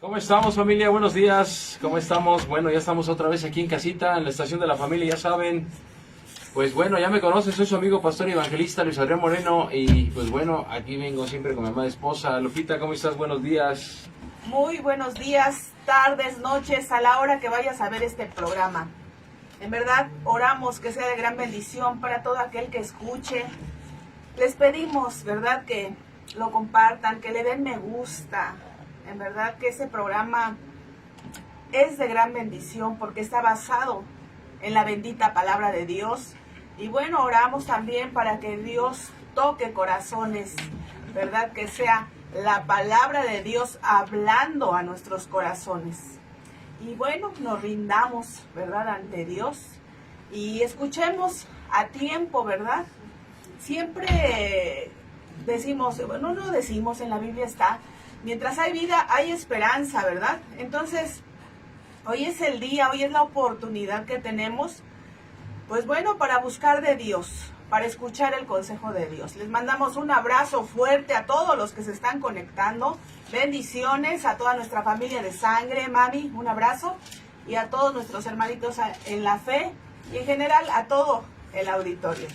¿Cómo estamos, familia? Buenos días. ¿Cómo estamos? Bueno, ya estamos otra vez aquí en casita, en la estación de la familia, ya saben. Pues bueno, ya me conocen, soy su amigo pastor y evangelista Luis Adrián Moreno. Y pues bueno, aquí vengo siempre con mi amada esposa. Lupita, ¿cómo estás? Buenos días. Muy buenos días, tardes, noches, a la hora que vayas a ver este programa. En verdad, oramos que sea de gran bendición para todo aquel que escuche. Les pedimos, ¿verdad?, que lo compartan, que le den me gusta. En verdad que ese programa es de gran bendición porque está basado en la bendita palabra de Dios. Y bueno, oramos también para que Dios toque corazones, ¿verdad? Que sea la palabra de Dios hablando a nuestros corazones. Y bueno, nos rindamos, ¿verdad?, ante Dios y escuchemos a tiempo, ¿verdad? Siempre decimos, bueno, no decimos, en la Biblia está, mientras hay vida, hay esperanza, ¿verdad? Entonces, hoy es el día, hoy es la oportunidad que tenemos, pues bueno, para buscar de Dios, para escuchar el consejo de Dios. Les mandamos un abrazo fuerte a todos los que se están conectando. Bendiciones a toda nuestra familia de sangre, mami, un abrazo. Y a todos nuestros hermanitos en la fe y en general a todo el auditorio.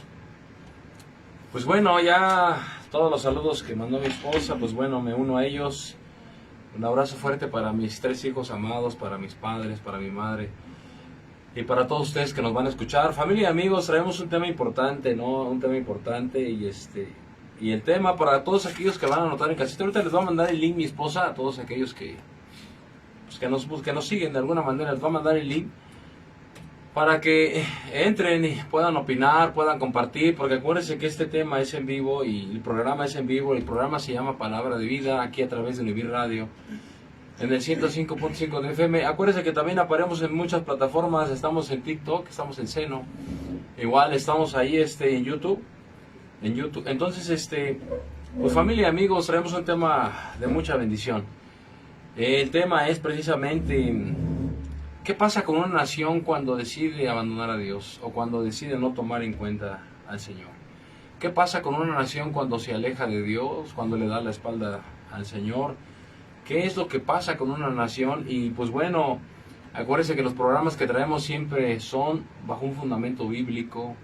Pues bueno, ya todos los saludos que mandó mi esposa, pues bueno, me uno a ellos. Un abrazo fuerte para mis 3 hijos amados, para mis padres, para mi madre y para todos ustedes que nos van a escuchar. Familia y amigos, traemos un tema importante, ¿no? Un tema importante y el tema para todos aquellos que van a anotar en casita. Ahorita les va a mandar el link mi esposa a todos aquellos que nos siguen de alguna manera. Les va a mandar el link para que entren y puedan opinar, puedan compartir, porque acuérdense que este tema es en vivo y el programa es en vivo. El programa se llama Palabra de Vida, aquí a través de Univir Radio, en el 105.5 de FM. Acuérdense que también aparecemos en muchas plataformas, estamos en TikTok, estamos en Seno, igual estamos ahí en YouTube. Entonces, pues familia y amigos, traemos un tema de mucha bendición. El tema es precisamente: ¿qué pasa con una nación cuando decide abandonar a Dios o cuando decide no tomar en cuenta al Señor? ¿Qué pasa con una nación cuando se aleja de Dios, cuando le da la espalda al Señor? ¿Qué es lo que pasa con una nación? Y pues bueno, acuérdense que los programas que traemos siempre son bajo un fundamento bíblico.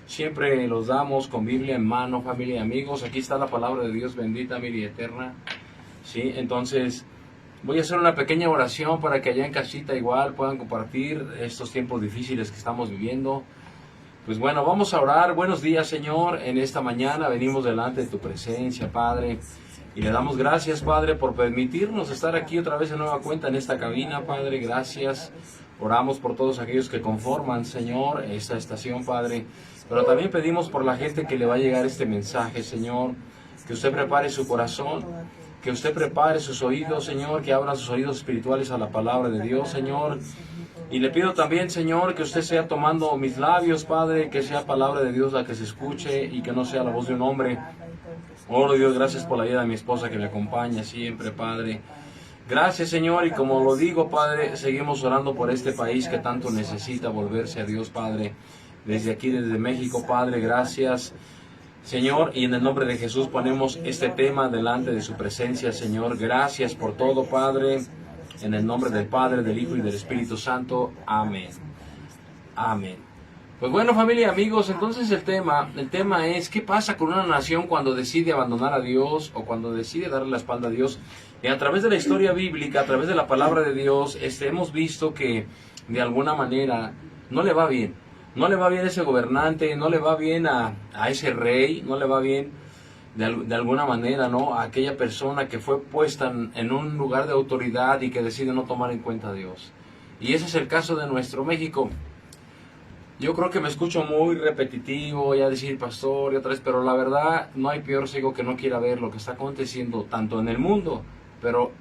Siempre los damos con Biblia en mano, familia y amigos. Aquí está la palabra de Dios bendita, mira, y eterna. ¿Sí? Entonces, voy a hacer una pequeña oración para que allá en casita igual puedan compartir estos tiempos difíciles que estamos viviendo. Pues bueno, vamos a orar. Buenos días, Señor. En esta mañana venimos delante de tu presencia, Padre. Y le damos gracias, Padre, por permitirnos estar aquí otra vez de nueva cuenta en esta cabina, Padre. Gracias. Oramos por todos aquellos que conforman, Señor, esta estación, Padre. Pero también pedimos por la gente que le va a llegar este mensaje, Señor. Que usted prepare su corazón, que usted prepare sus oídos, Señor, que abra sus oídos espirituales a la palabra de Dios, Señor. Y le pido también, Señor, que usted sea tomando mis labios, Padre, que sea palabra de Dios la que se escuche y que no sea la voz de un hombre. Oro, Dios, gracias por la vida de mi esposa que me acompaña siempre, Padre. Gracias, Señor, y como lo digo, Padre, seguimos orando por este país que tanto necesita volverse a Dios, Padre. Desde aquí, desde México, Padre, gracias, Señor, y en el nombre de Jesús ponemos este tema delante de su presencia, Señor. Gracias por todo, Padre, en el nombre del Padre, del Hijo y del Espíritu Santo. Amén. Amén. Pues bueno, familia y amigos, entonces el tema es: ¿qué pasa con una nación cuando decide abandonar a Dios o cuando decide darle la espalda a Dios? Y a través de la historia bíblica, a través de la palabra de Dios, hemos visto que de alguna manera no le va bien. No le va bien a ese gobernante, no le va bien a ese rey, no le va bien de alguna manera, ¿no?, a aquella persona que fue puesta en un lugar de autoridad y que decide no tomar en cuenta a Dios. Y ese es el caso de nuestro México. Yo creo que me escucho muy repetitivo, ya decir pastor y otra vez, pero la verdad no hay peor ciego que no quiera ver lo que está aconteciendo tanto en el mundo, pero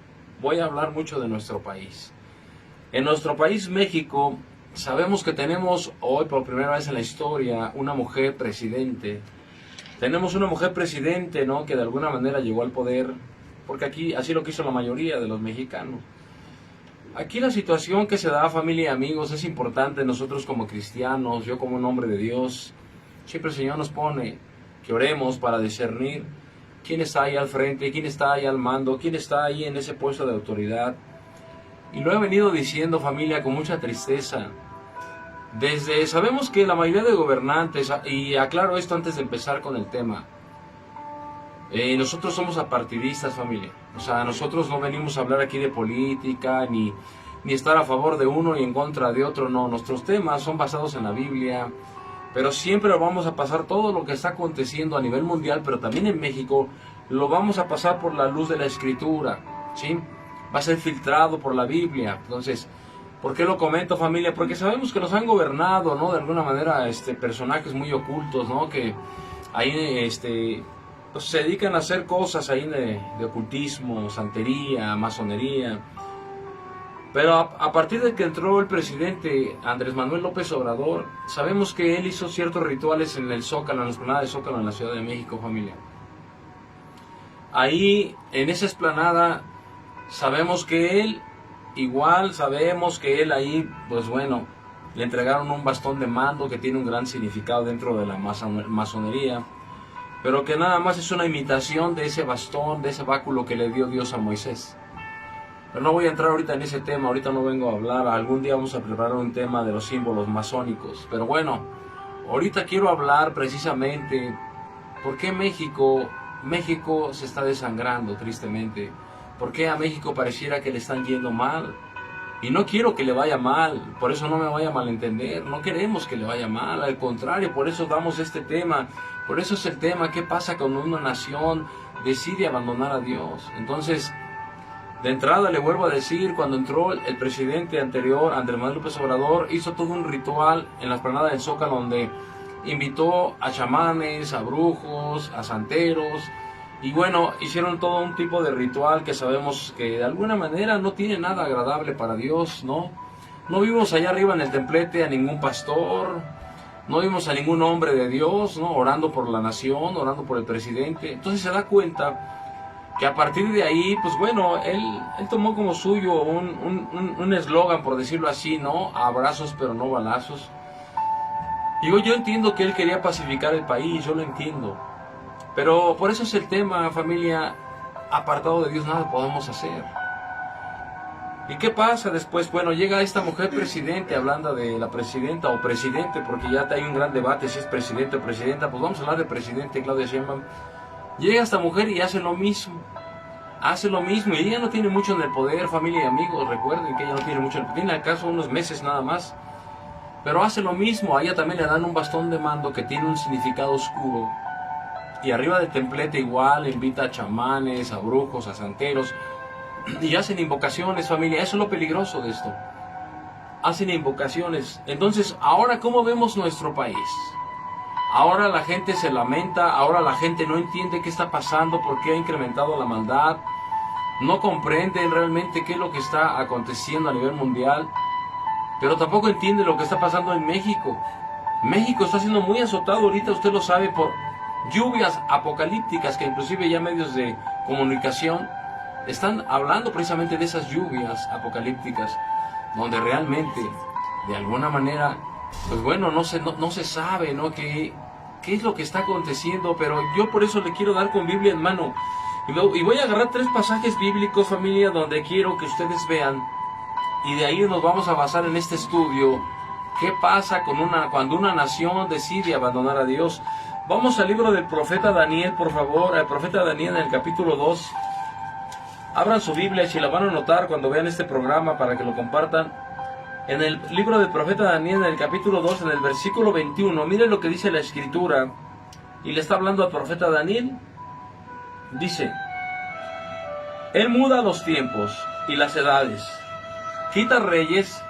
voy a hablar mucho de nuestro país. En nuestro país, México, sabemos que tenemos hoy por primera vez en la historia una mujer presidente. Tenemos una mujer presidente, ¿no?, que de alguna manera llegó al poder, porque aquí así lo quiso la mayoría de los mexicanos. Aquí la situación que se da, familia y amigos, es importante. Nosotros como cristianos, yo como un hombre de Dios, siempre el Señor nos pone que oremos para discernir quién está ahí al frente, quién está ahí al mando, quién está ahí en ese puesto de autoridad. Y lo he venido diciendo, familia, con mucha tristeza. Sabemos que la mayoría de gobernantes, y aclaro esto antes de empezar con el tema, nosotros somos apartidistas, familia. O sea, nosotros no venimos a hablar aquí de política, ni estar a favor de uno y en contra de otro, no. Nuestros temas son basados en la Biblia, pero siempre vamos a pasar todo lo que está aconteciendo a nivel mundial, pero también en México, lo vamos a pasar por la luz de la Escritura, ¿sí? Va a ser filtrado por la Biblia. Entonces, ¿por qué lo comento, familia? Porque sabemos que nos han gobernado, ¿no? De alguna manera, personajes muy ocultos, ¿no? Que ahí, pues, se dedican a hacer cosas ahí de ocultismo, santería, masonería. Pero a partir de que entró el presidente Andrés Manuel López Obrador, sabemos que él hizo ciertos rituales en el Zócalo, en la explanada de Zócalo, en la Ciudad de México, familia. Ahí, en esa explanada, sabemos que él ahí, pues bueno, le entregaron un bastón de mando que tiene un gran significado dentro de la masonería, pero que nada más es una imitación de ese bastón, de ese báculo que le dio Dios a Moisés. Pero no voy a entrar ahorita en ese tema, ahorita no vengo a hablar, algún día vamos a preparar un tema de los símbolos masónicos. Pero bueno, ahorita quiero hablar precisamente por qué México se está desangrando tristemente. ¿Por qué a México pareciera que le están yendo mal? Y no quiero que le vaya mal, por eso no me vaya a malentender, no queremos que le vaya mal, al contrario, por eso damos este tema, por eso es el tema, ¿qué pasa cuando una nación decide abandonar a Dios? Entonces, de entrada le vuelvo a decir, cuando entró el presidente anterior, Andrés Manuel López Obrador, hizo todo un ritual en la explanada del Zócalo donde invitó a chamanes, a brujos, a santeros, y bueno, hicieron todo un tipo de ritual que sabemos que de alguna manera no tiene nada agradable para Dios, ¿no? No vimos allá arriba en el templete a ningún pastor, no vimos a ningún hombre de Dios, ¿no? Orando por la nación, orando por el presidente. Entonces se da cuenta que a partir de ahí, pues bueno, él tomó como suyo un eslogan, por decirlo así, ¿no? Abrazos pero no balazos. Y yo entiendo que él quería pacificar el país, yo lo entiendo. Pero por eso es el tema, familia, apartado de Dios nada podemos hacer. ¿Y qué pasa después? Bueno, llega esta mujer presidente, hablando de la presidenta o presidente, porque ya hay un gran debate si es presidente o presidenta, pues vamos a hablar de presidente Claudia Sheinbaum. Llega esta mujer y hace lo mismo, y ella no tiene mucho en el poder, familia y amigos, recuerden que ella no tiene mucho en el poder, tiene acaso unos meses nada más, pero hace lo mismo. A ella también le dan un bastón de mando que tiene un significado oscuro, y arriba del templete igual invita a chamanes, a brujos, a santeros, y hacen invocaciones, familia. Eso es lo peligroso de esto, hacen invocaciones. Entonces, ahora, ¿cómo vemos nuestro país? Ahora la gente se lamenta, ahora la gente no entiende qué está pasando, por qué ha incrementado la maldad, no comprenden realmente qué es lo que está aconteciendo a nivel mundial, pero tampoco entienden lo que está pasando en México. México está siendo muy azotado ahorita, usted lo sabe, por lluvias apocalípticas, que inclusive ya medios de comunicación están hablando precisamente de esas lluvias apocalípticas, donde realmente, de alguna manera, pues bueno, no se sabe, ¿no? qué es lo que está aconteciendo, pero yo por eso le quiero dar con Biblia en mano. Y voy a agarrar 3 pasajes bíblicos, familia, donde quiero que ustedes vean, y de ahí nos vamos a basar en este estudio, qué pasa cuando una nación decide abandonar a Dios. Vamos al libro del profeta Daniel, por favor, al profeta Daniel en el capítulo 2. Abran su Biblia, si la van a anotar cuando vean este programa para que lo compartan. En el libro del profeta Daniel, en el capítulo 2, en el versículo 21, miren lo que dice la Escritura, y le está hablando al profeta Daniel. Dice: Él muda los tiempos y las edades, quita reyes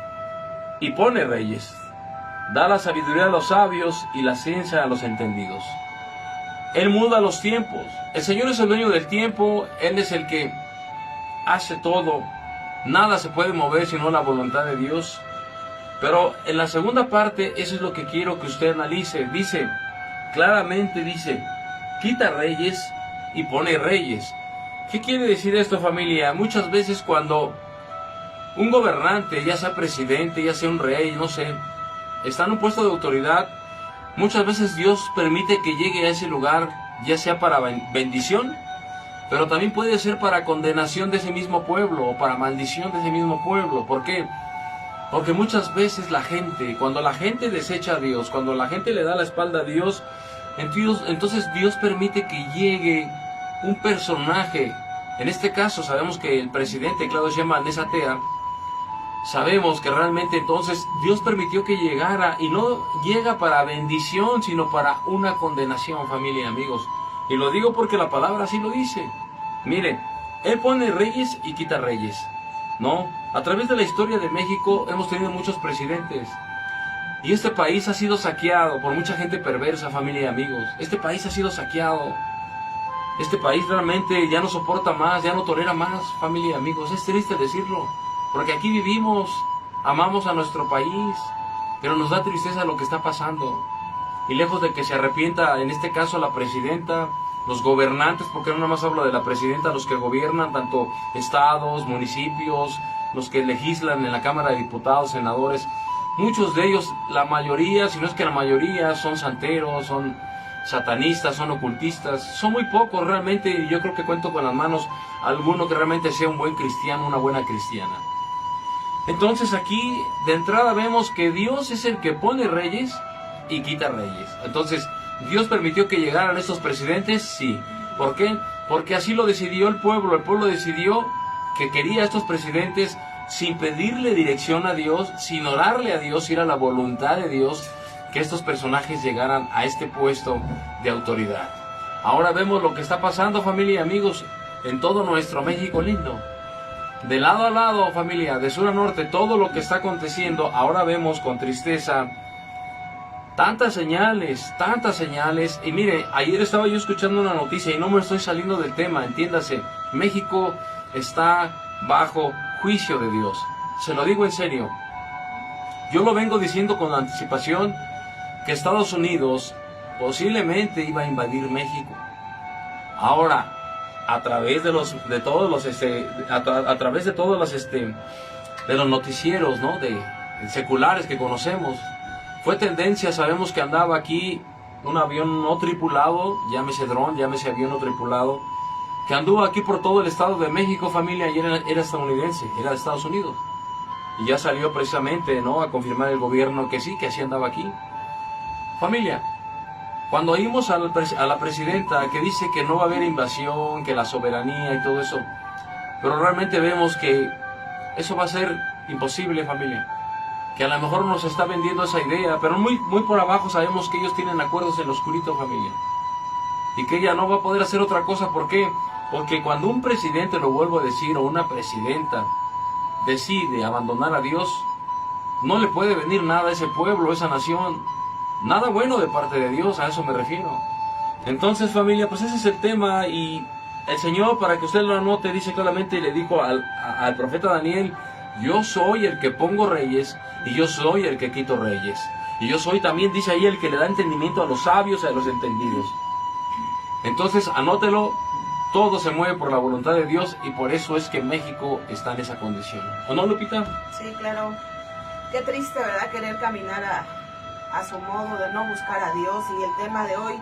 y pone reyes, da la sabiduría a los sabios y la ciencia a los entendidos. Él muda los tiempos. El Señor es el dueño del tiempo, Él es el que hace todo. Nada se puede mover sino la voluntad de Dios. Pero en la segunda parte, eso es lo que quiero que usted analice. Dice, claramente dice, quita reyes y pone reyes. ¿Qué quiere decir esto, familia? Muchas veces cuando un gobernante, ya sea presidente, ya sea un rey, no sé, está en un puesto de autoridad, muchas veces Dios permite que llegue a ese lugar, ya sea para bendición pero también puede ser para condenación de ese mismo pueblo o para maldición de ese mismo pueblo. ¿Por qué? Porque muchas veces cuando la gente desecha a Dios, cuando la gente le da la espalda a Dios, entonces Dios permite que llegue un personaje. En este caso sabemos que el presidente Claudio Sheinbaum es atea. Sabemos que realmente entonces Dios permitió que llegara, y no llega para bendición, sino para una condenación, familia y amigos. Y lo digo porque la palabra así lo dice. Mire, Él pone reyes y quita reyes, ¿no? A través de la historia de México hemos tenido muchos presidentes. Y este país ha sido saqueado por mucha gente perversa, familia y amigos. Este país ha sido saqueado. Este país realmente ya no soporta más, ya no tolera más, familia y amigos. Es triste decirlo, porque aquí vivimos, amamos a nuestro país, pero nos da tristeza lo que está pasando. Y lejos de que se arrepienta, en este caso la presidenta, los gobernantes, porque no nada más hablo de la presidenta, los que gobiernan, tanto estados, municipios, los que legislan en la Cámara de Diputados, senadores, muchos de ellos, la mayoría, si no es que la mayoría, son santeros, son satanistas, son ocultistas, son muy pocos realmente, y yo creo que cuento con las manos alguno que realmente sea un buen cristiano, una buena cristiana. Entonces aquí de entrada vemos que Dios es el que pone reyes y quita reyes. Entonces, ¿Dios permitió que llegaran estos presidentes? Sí. ¿Por qué? Porque así lo decidió el pueblo. El pueblo decidió que quería a estos presidentes sin pedirle dirección a Dios, sin orarle a Dios, si era la voluntad de Dios que estos personajes llegaran a este puesto de autoridad. Ahora vemos lo que está pasando, familia y amigos, en todo nuestro México lindo. De lado a lado, familia, de sur a norte, todo lo que está aconteciendo, ahora vemos con tristeza tantas señales, y mire, ayer estaba yo escuchando una noticia y no me estoy saliendo del tema, entiéndase, México está bajo juicio de Dios, se lo digo en serio. Yo lo vengo diciendo con anticipación que Estados Unidos posiblemente iba a invadir México. Ahora, a través de los noticieros, ¿no?, de seculares que conocemos, fue tendencia, sabemos que andaba aquí un avión no tripulado, llámese dron, llámese avión no tripulado, que anduvo aquí por todo el estado de México, familia, y era estadounidense, era de Estados Unidos. Y ya salió precisamente, ¿no?, a confirmar el gobierno que sí, que así andaba aquí. Familia, cuando oímos a la presidenta que dice que no va a haber invasión, que la soberanía y todo eso, pero realmente vemos que eso va a ser imposible, familia. Que a lo mejor nos está vendiendo esa idea, pero muy por abajo sabemos que ellos tienen acuerdos en lo oscurito, familia. Y que ella no va a poder hacer otra cosa. ¿Por qué? Porque cuando un presidente, lo vuelvo a decir, o una presidenta decide abandonar a Dios, no le puede venir nada a ese pueblo, a esa nación. Nada bueno de parte de Dios, a eso me refiero. Entonces, familia, pues ese es el tema. Y el Señor, para que usted lo anote, dice claramente, le dijo al profeta Daniel: yo soy el que pongo reyes y yo soy el que quito reyes. Y yo soy también, dice ahí, el que le da entendimiento a los sabios y a los entendidos. Entonces, anótelo, todo se mueve por la voluntad de Dios y por eso es que México está en esa condición. ¿O no, Lupita? Sí, claro. Qué triste, ¿verdad?, querer caminar a su modo, de no buscar a Dios. Y el tema de hoy,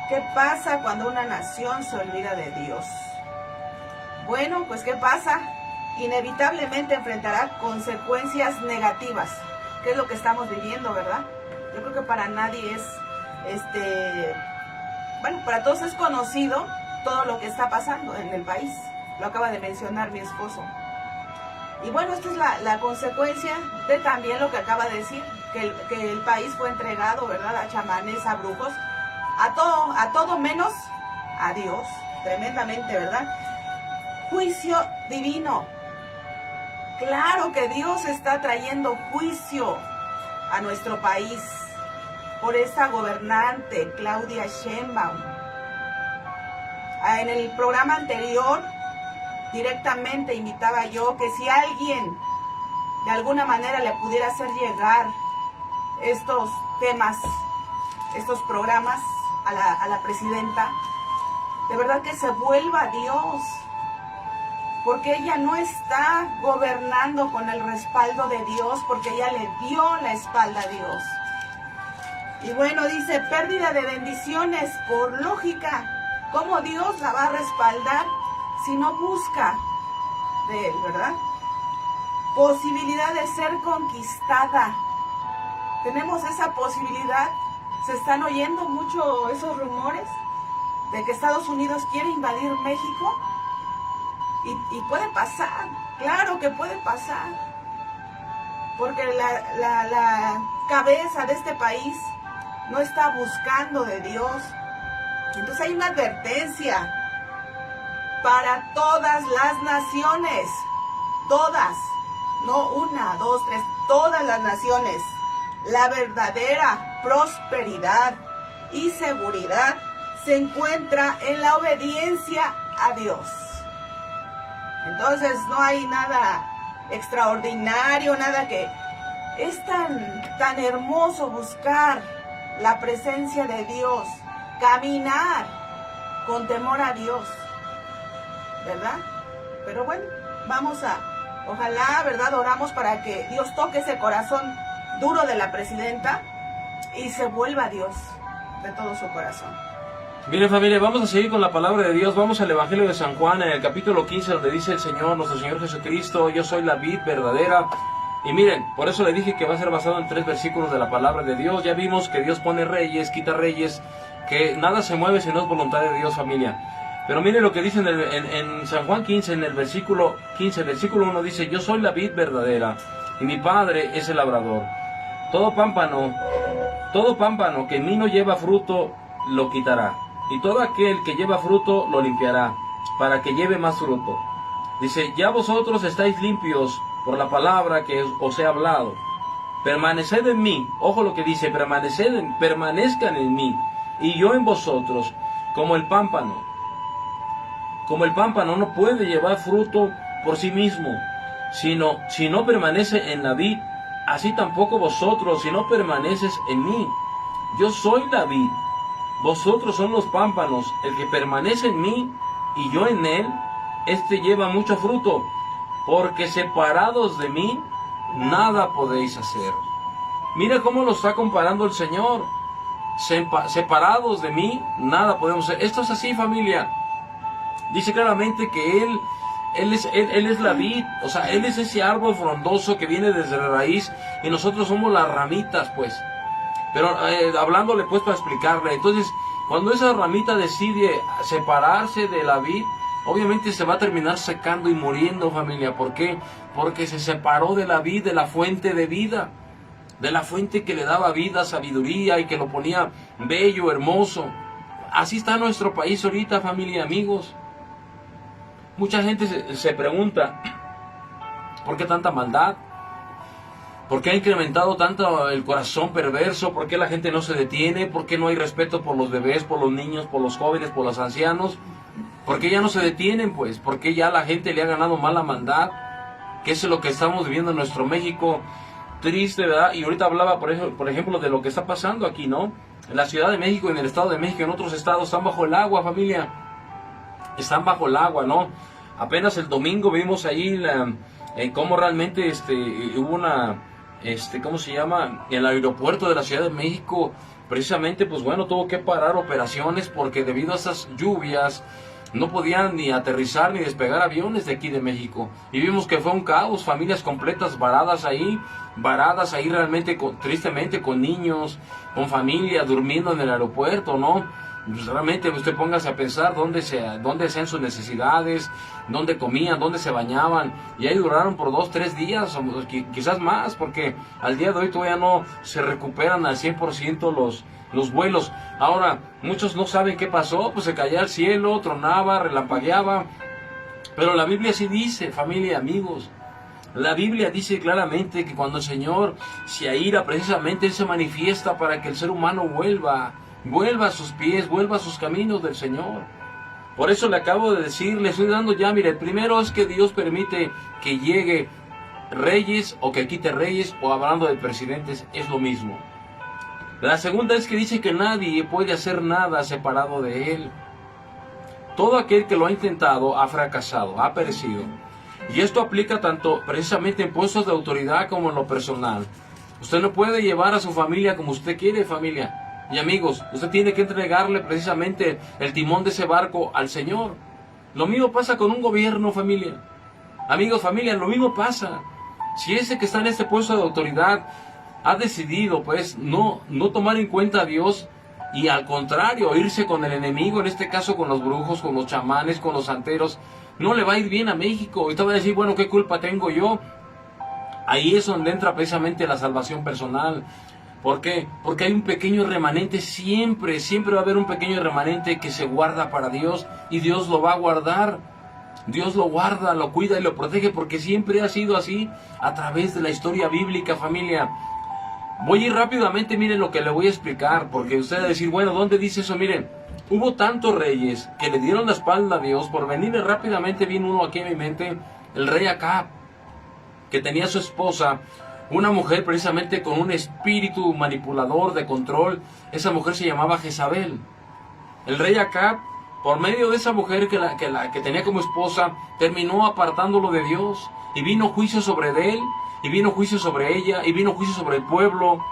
¿qué pasa cuando una nación se olvida de Dios? Bueno, pues ¿qué pasa? Inevitablemente enfrentará consecuencias negativas, que es lo que estamos viviendo, ¿verdad? Yo creo que para nadie es, para todos es conocido todo lo que está pasando en el país. Lo acaba de mencionar mi esposo. Y bueno, esta es la consecuencia de también lo que acaba de decir, que el país fue entregado, ¿verdad?, a chamanes, a brujos, a todo menos a Dios, tremendamente, ¿verdad? Juicio divino. Claro que Dios está trayendo juicio a nuestro país por esta gobernante, Claudia Sheinbaum. En el programa anterior, directamente invitaba yo que si alguien de alguna manera le pudiera hacer llegar estos temas, estos programas a la presidenta, de verdad que se vuelva a Dios. Porque ella no está gobernando con el respaldo de Dios, porque ella le dio la espalda a Dios. Y bueno, dice, pérdida de bendiciones, por lógica, ¿Cómo Dios la va a respaldar si no busca de Él, verdad? Posibilidad de ser conquistada. Tenemos esa posibilidad. Se están oyendo mucho esos rumores de que Estados Unidos quiere invadir México. Y puede pasar, claro que puede pasar. Porque la cabeza de este país no está buscando de Dios. Entonces hay una advertencia para todas las naciones. Todas. No una, dos, tres. Todas las naciones. La verdadera prosperidad y seguridad se encuentra en la obediencia a Dios. Entonces no hay nada extraordinario, nada que... Es tan hermoso buscar la presencia de Dios, caminar con temor a Dios, ¿verdad? Pero bueno, ojalá, ¿verdad? Oramos para que Dios toque ese corazón duro de la presidenta y se vuelva a Dios de todo su corazón. Miren, familia, vamos a seguir con la palabra de Dios. Vamos al Evangelio de San Juan, en el capítulo 15, donde dice el Señor, nuestro Señor Jesucristo: yo soy la vid verdadera. Y miren, por eso le dije que va a ser basado en 3 versículos de la palabra de Dios. Ya vimos que Dios pone reyes, quita reyes, que nada se mueve si no es voluntad de Dios, familia. Pero miren lo que dice en San Juan 15, en el versículo 15, el versículo 1 dice: yo soy la vid verdadera, y mi Padre es el labrador. Todo pámpano que en mí no lleva fruto, lo quitará. Y todo aquel que lleva fruto, lo limpiará, para que lleve más fruto. Dice: ya vosotros estáis limpios por la palabra que os he hablado. Permaneced en mí. Ojo lo que dice: permanezcan en mí, y yo en vosotros, como el pámpano. Como el pámpano no puede llevar fruto por sí mismo, sino si no permanece en la vid, así tampoco vosotros, si no permaneces en mí. Yo soy la vid, vosotros son los pámpanos. El que permanece en mí y yo en él, este lleva mucho fruto, porque separados de mí, nada podéis hacer. Mira cómo lo está comparando el Señor. Separados de mí, nada podemos hacer. Esto es así, familia. Dice claramente que Él es la vid, o sea, Él es ese árbol frondoso que viene desde la raíz, y nosotros somos las ramitas, pues. Pero hablándole, pues, para explicarle. Entonces, cuando esa ramita decide separarse de la vid, obviamente se va a terminar secando y muriendo, familia. ¿Por qué? Porque se separó de la vid, de la fuente de vida, de la fuente que le daba vida, sabiduría, y que lo ponía bello, hermoso. Así está nuestro país ahorita, familia, amigos. Mucha gente se pregunta: ¿por qué tanta maldad? ¿Por qué ha incrementado tanto el corazón perverso? ¿Por qué la gente no se detiene? ¿Por qué no hay respeto por los bebés, por los niños, por los jóvenes, por los ancianos? ¿Por qué ya no se detienen, pues? ¿Por qué ya la gente le ha ganado mala maldad? Que es lo que estamos viviendo en nuestro México triste, ¿verdad? Y ahorita hablaba, por ejemplo, de lo que está pasando aquí, ¿no? En la Ciudad de México, en el Estado de México, en otros estados, están bajo el agua, familia. Están bajo el agua, ¿no? Apenas el domingo vimos ahí cómo realmente hubo una, ¿cómo se llama? El aeropuerto de la Ciudad de México, precisamente, pues bueno, tuvo que parar operaciones porque debido a esas lluvias no podían ni aterrizar ni despegar aviones de aquí de México. Y vimos que fue un caos, familias completas varadas ahí realmente, tristemente, con niños, con familia, durmiendo en el aeropuerto, ¿no? Pues realmente usted póngase a pensar dónde hacían sus necesidades, dónde comían, dónde se bañaban, y ahí duraron por 2-3 días, o quizás más, porque al día de hoy todavía no se recuperan al 100% los vuelos. Ahora, muchos no saben qué pasó, pues se caía el cielo, tronaba, relampagueaba, pero la Biblia sí dice, familia, amigos, la Biblia dice claramente que cuando el Señor se aira, precisamente Él se manifiesta para que el ser humano vuelva a sus pies, vuelva a sus caminos del Señor. Por eso le acabo de decir, le estoy dando ya, mire, el primero es que Dios permite que llegue reyes o que quite reyes, o hablando de presidentes, es lo mismo. La segunda es que dice que nadie puede hacer nada separado de Él. Todo aquel que lo ha intentado ha fracasado, ha perecido. Y esto aplica tanto precisamente en puestos de autoridad como en lo personal. Usted no puede llevar a su familia como usted quiere, familia. Y amigos, usted tiene que entregarle precisamente el timón de ese barco al Señor. Lo mismo pasa con un gobierno, familia. Amigos, familia, lo mismo pasa. Si ese que está en este puesto de autoridad ha decidido, pues, no tomar en cuenta a Dios y al contrario, irse con el enemigo, en este caso con los brujos, con los chamanes, con los santeros, no le va a ir bien a México. Y te va a decir, bueno, ¿qué culpa tengo yo? Ahí es donde entra precisamente la salvación personal. ¿Por qué? Porque hay un pequeño remanente, siempre va a haber un pequeño remanente que se guarda para Dios y Dios lo va a guardar. Dios lo guarda, lo cuida y lo protege porque siempre ha sido así a través de la historia bíblica, familia. Voy a ir rápidamente, miren lo que le voy a explicar, porque usted va a decir, bueno, ¿dónde dice eso? Miren, hubo tantos reyes que le dieron la espalda a Dios. Por venirme rápidamente, viene uno aquí en mi mente, el rey Acab, que tenía a su esposa, una mujer precisamente con un espíritu manipulador de control. Esa mujer se llamaba Jezabel. El rey Acab, por medio de esa mujer que tenía como esposa, terminó apartándolo de Dios. Y vino juicio sobre él, y vino juicio sobre ella, y vino juicio sobre el pueblo.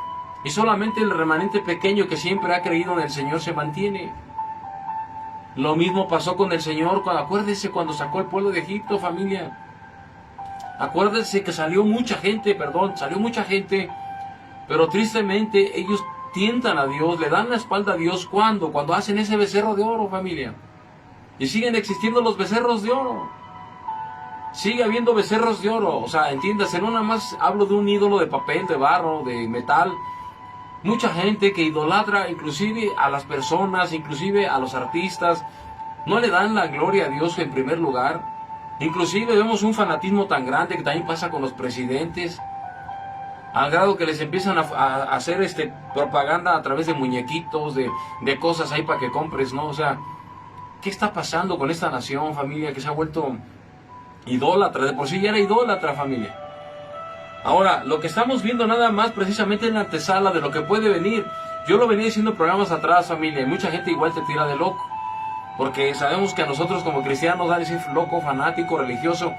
Y solamente el remanente pequeño que siempre ha creído en el Señor se mantiene. Lo mismo pasó con el Señor. Acuérdese cuando sacó el pueblo de Egipto, familia. Acuérdense que salió mucha gente, pero tristemente ellos tientan a Dios, le dan la espalda a Dios. Cuando hacen ese becerro de oro, familia. Y siguen existiendo los becerros de oro. Sigue habiendo becerros de oro. O sea, entiéndase, no nada más hablo de un ídolo de papel, de barro, de metal. Mucha gente que idolatra inclusive a las personas, inclusive a los artistas. No le dan la gloria a Dios en primer lugar. Inclusive vemos un fanatismo tan grande que también pasa con los presidentes, al grado que les empiezan a hacer propaganda a través de muñequitos, de cosas ahí para que compres, ¿no? O sea, ¿qué está pasando con esta nación, familia, que se ha vuelto idólatra? De por sí ya era idólatra, familia. Ahora, lo que estamos viendo nada más precisamente en la antesala de lo que puede venir. Yo lo venía diciendo en programas atrás, familia, y mucha gente igual te tira de loco. Porque sabemos que a nosotros como cristianos van a decir loco, fanático, religioso.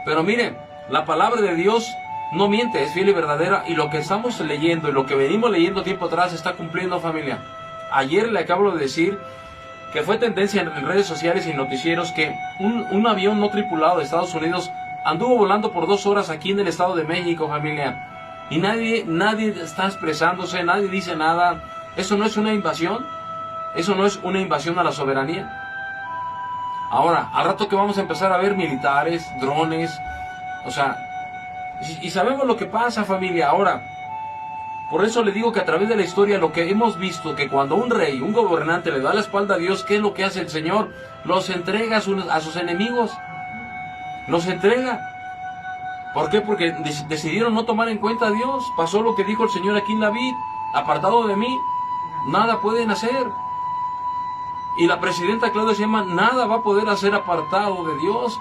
Pero miren, la palabra de Dios no miente, es fiel y verdadera. Y lo que estamos leyendo y lo que venimos leyendo tiempo atrás está cumpliendo, familia. Ayer le acabo de decir que fue tendencia en redes sociales y noticieros que un avión no tripulado de Estados Unidos anduvo volando por 2 horas aquí en el Estado de México, familia. Y nadie está expresándose, nadie dice nada. ¿Eso no es una invasión? ¿Eso no es una invasión a la soberanía? Ahora, al rato que vamos a empezar a ver militares, drones, o sea, y sabemos lo que pasa, familia. Ahora, por eso le digo que a través de la historia lo que hemos visto, que cuando un rey, un gobernante le da la espalda a Dios, ¿qué es lo que hace el Señor? Los entrega a sus enemigos, los entrega. ¿Por qué? Porque decidieron no tomar en cuenta a Dios. Pasó lo que dijo el Señor aquí en la vid: apartado de mí, nada pueden hacer. Y la presidenta Claudia Sheinbaum nada va a poder hacer apartado de Dios.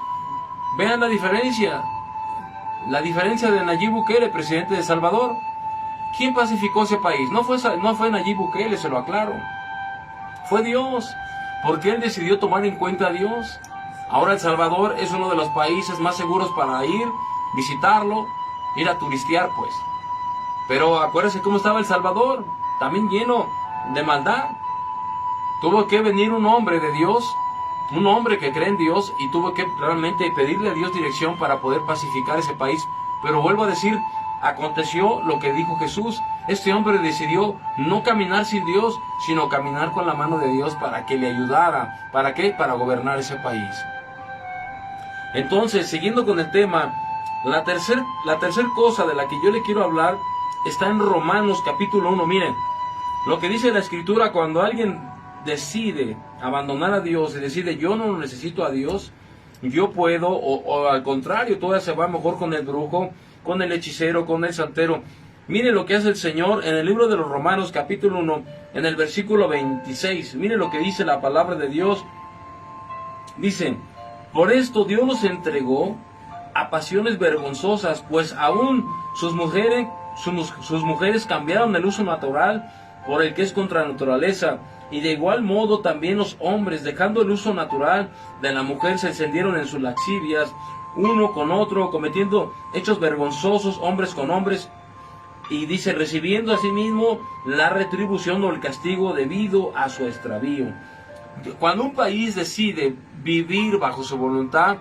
Vean la diferencia de Nayib Bukele, presidente de El Salvador. ¿Quién pacificó ese país? No fue Nayib Bukele, se lo aclaro. Fue Dios, porque él decidió tomar en cuenta a Dios. Ahora El Salvador es uno de los países más seguros para ir, visitarlo, ir a turistear, pues. Pero acuérdense cómo estaba El Salvador, también lleno de maldad. Tuvo que venir un hombre de Dios, un hombre que cree en Dios, y tuvo que realmente pedirle a Dios dirección para poder pacificar ese país. Pero vuelvo a decir, aconteció lo que dijo Jesús. Este hombre decidió no caminar sin Dios, sino caminar con la mano de Dios para que le ayudara. ¿Para qué? Para gobernar ese país. Entonces, siguiendo con el tema, la tercer cosa de la que yo le quiero hablar está en Romanos capítulo 1. Miren, lo que dice la Escritura: cuando alguien decide abandonar a Dios y decide yo no necesito a Dios, yo puedo, o al contrario, todavía se va mejor con el brujo, con el hechicero, con el santero. Mire lo que hace el Señor en el libro de los Romanos capítulo 1, en el versículo 26. Mire lo que dice la palabra de Dios. Dice: por esto Dios los entregó a pasiones vergonzosas, pues aún sus mujeres cambiaron el uso natural por el que es contra la naturaleza. Y de igual modo también los hombres, dejando el uso natural de la mujer, se encendieron en sus lascivias, uno con otro, cometiendo hechos vergonzosos, hombres con hombres, Y dice, recibiendo asimismo la retribución o el castigo debido a su extravío. Cuando un país decide vivir bajo su voluntad,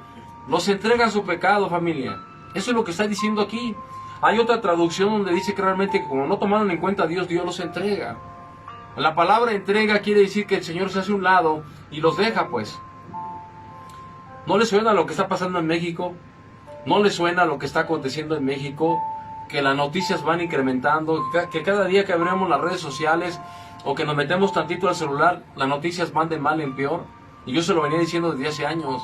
los entrega a su pecado, familia. Eso es lo que está diciendo aquí. Hay otra traducción donde dice que realmente como no tomaron en cuenta a Dios, Dios los entrega. La palabra entrega quiere decir que el Señor se hace a un lado y los deja, pues. ¿No les suena lo que está pasando en México? ¿No les suena lo que está aconteciendo en México? Que las noticias van incrementando, que cada día que abrimos las redes sociales o que nos metemos tantito al celular, las noticias van de mal en peor. Y yo se lo venía diciendo desde hace años,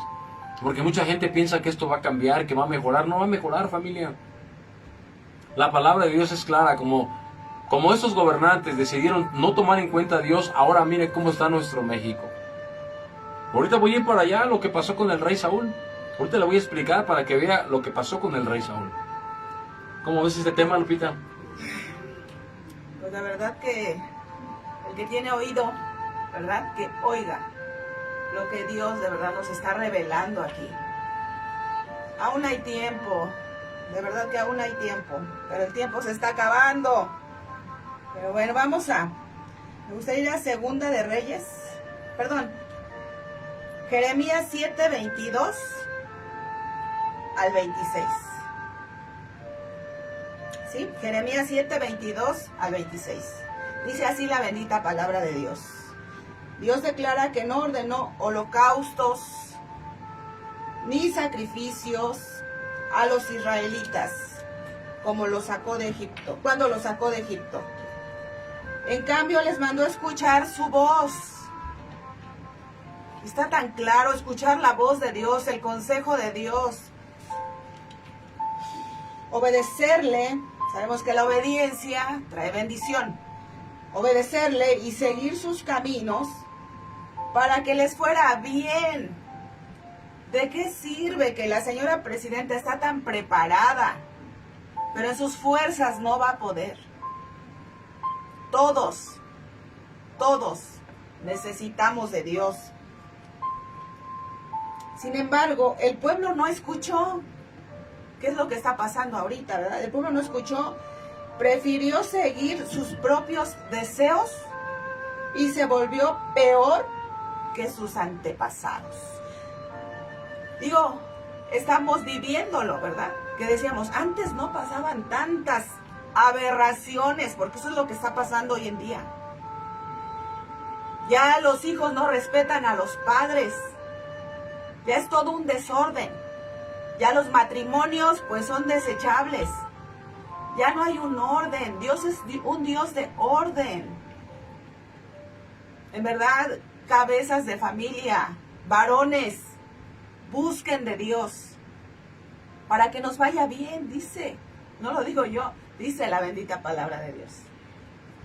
porque mucha gente piensa que esto va a cambiar, que va a mejorar. No va a mejorar, familia. La palabra de Dios es clara, como estos gobernantes decidieron no tomar en cuenta a Dios, ahora mire cómo está nuestro México. Ahorita voy a ir para allá, lo que pasó con el rey Saúl. Ahorita le voy a explicar para que vea lo que pasó con el rey Saúl. ¿Cómo ves este tema, Lupita? Pues la verdad que el que tiene oído, ¿verdad? Que oiga lo que Dios de verdad nos está revelando aquí. Aún hay tiempo, de verdad que aún hay tiempo, pero el tiempo se está acabando. Pero bueno, me gustaría ir a Segunda de Reyes, Jeremías 7, 22 al 26. ¿Sí? Jeremías 7, 22 al 26. Dice así la bendita palabra de Dios. Dios declara que no ordenó holocaustos ni sacrificios a los israelitas como los sacó de Egipto, cuando los sacó de Egipto. En cambio les mandó escuchar su voz. Está tan claro escuchar la voz de Dios, el consejo de Dios. Obedecerle, sabemos que la obediencia trae bendición. Obedecerle y seguir sus caminos para que les fuera bien. ¿De qué sirve que la señora presidenta está tan preparada, pero en sus fuerzas no va a poder? Todos necesitamos de Dios. Sin embargo, el pueblo no escuchó. ¿Qué es lo que está pasando ahorita, verdad? El pueblo no escuchó, prefirió seguir sus propios deseos y se volvió peor que sus antepasados. Digo, estamos viviéndolo, ¿verdad? Que decíamos, antes no pasaban tantas aberraciones, porque eso es lo que está pasando hoy en día. Ya los hijos no respetan a los padres. Ya es todo un desorden. Ya los matrimonios pues son desechables. Ya no hay un orden. Dios es un Dios de orden. En verdad, cabezas de familia, varones, busquen de Dios para que nos vaya bien, dice. No lo digo yo, dice la bendita palabra de Dios.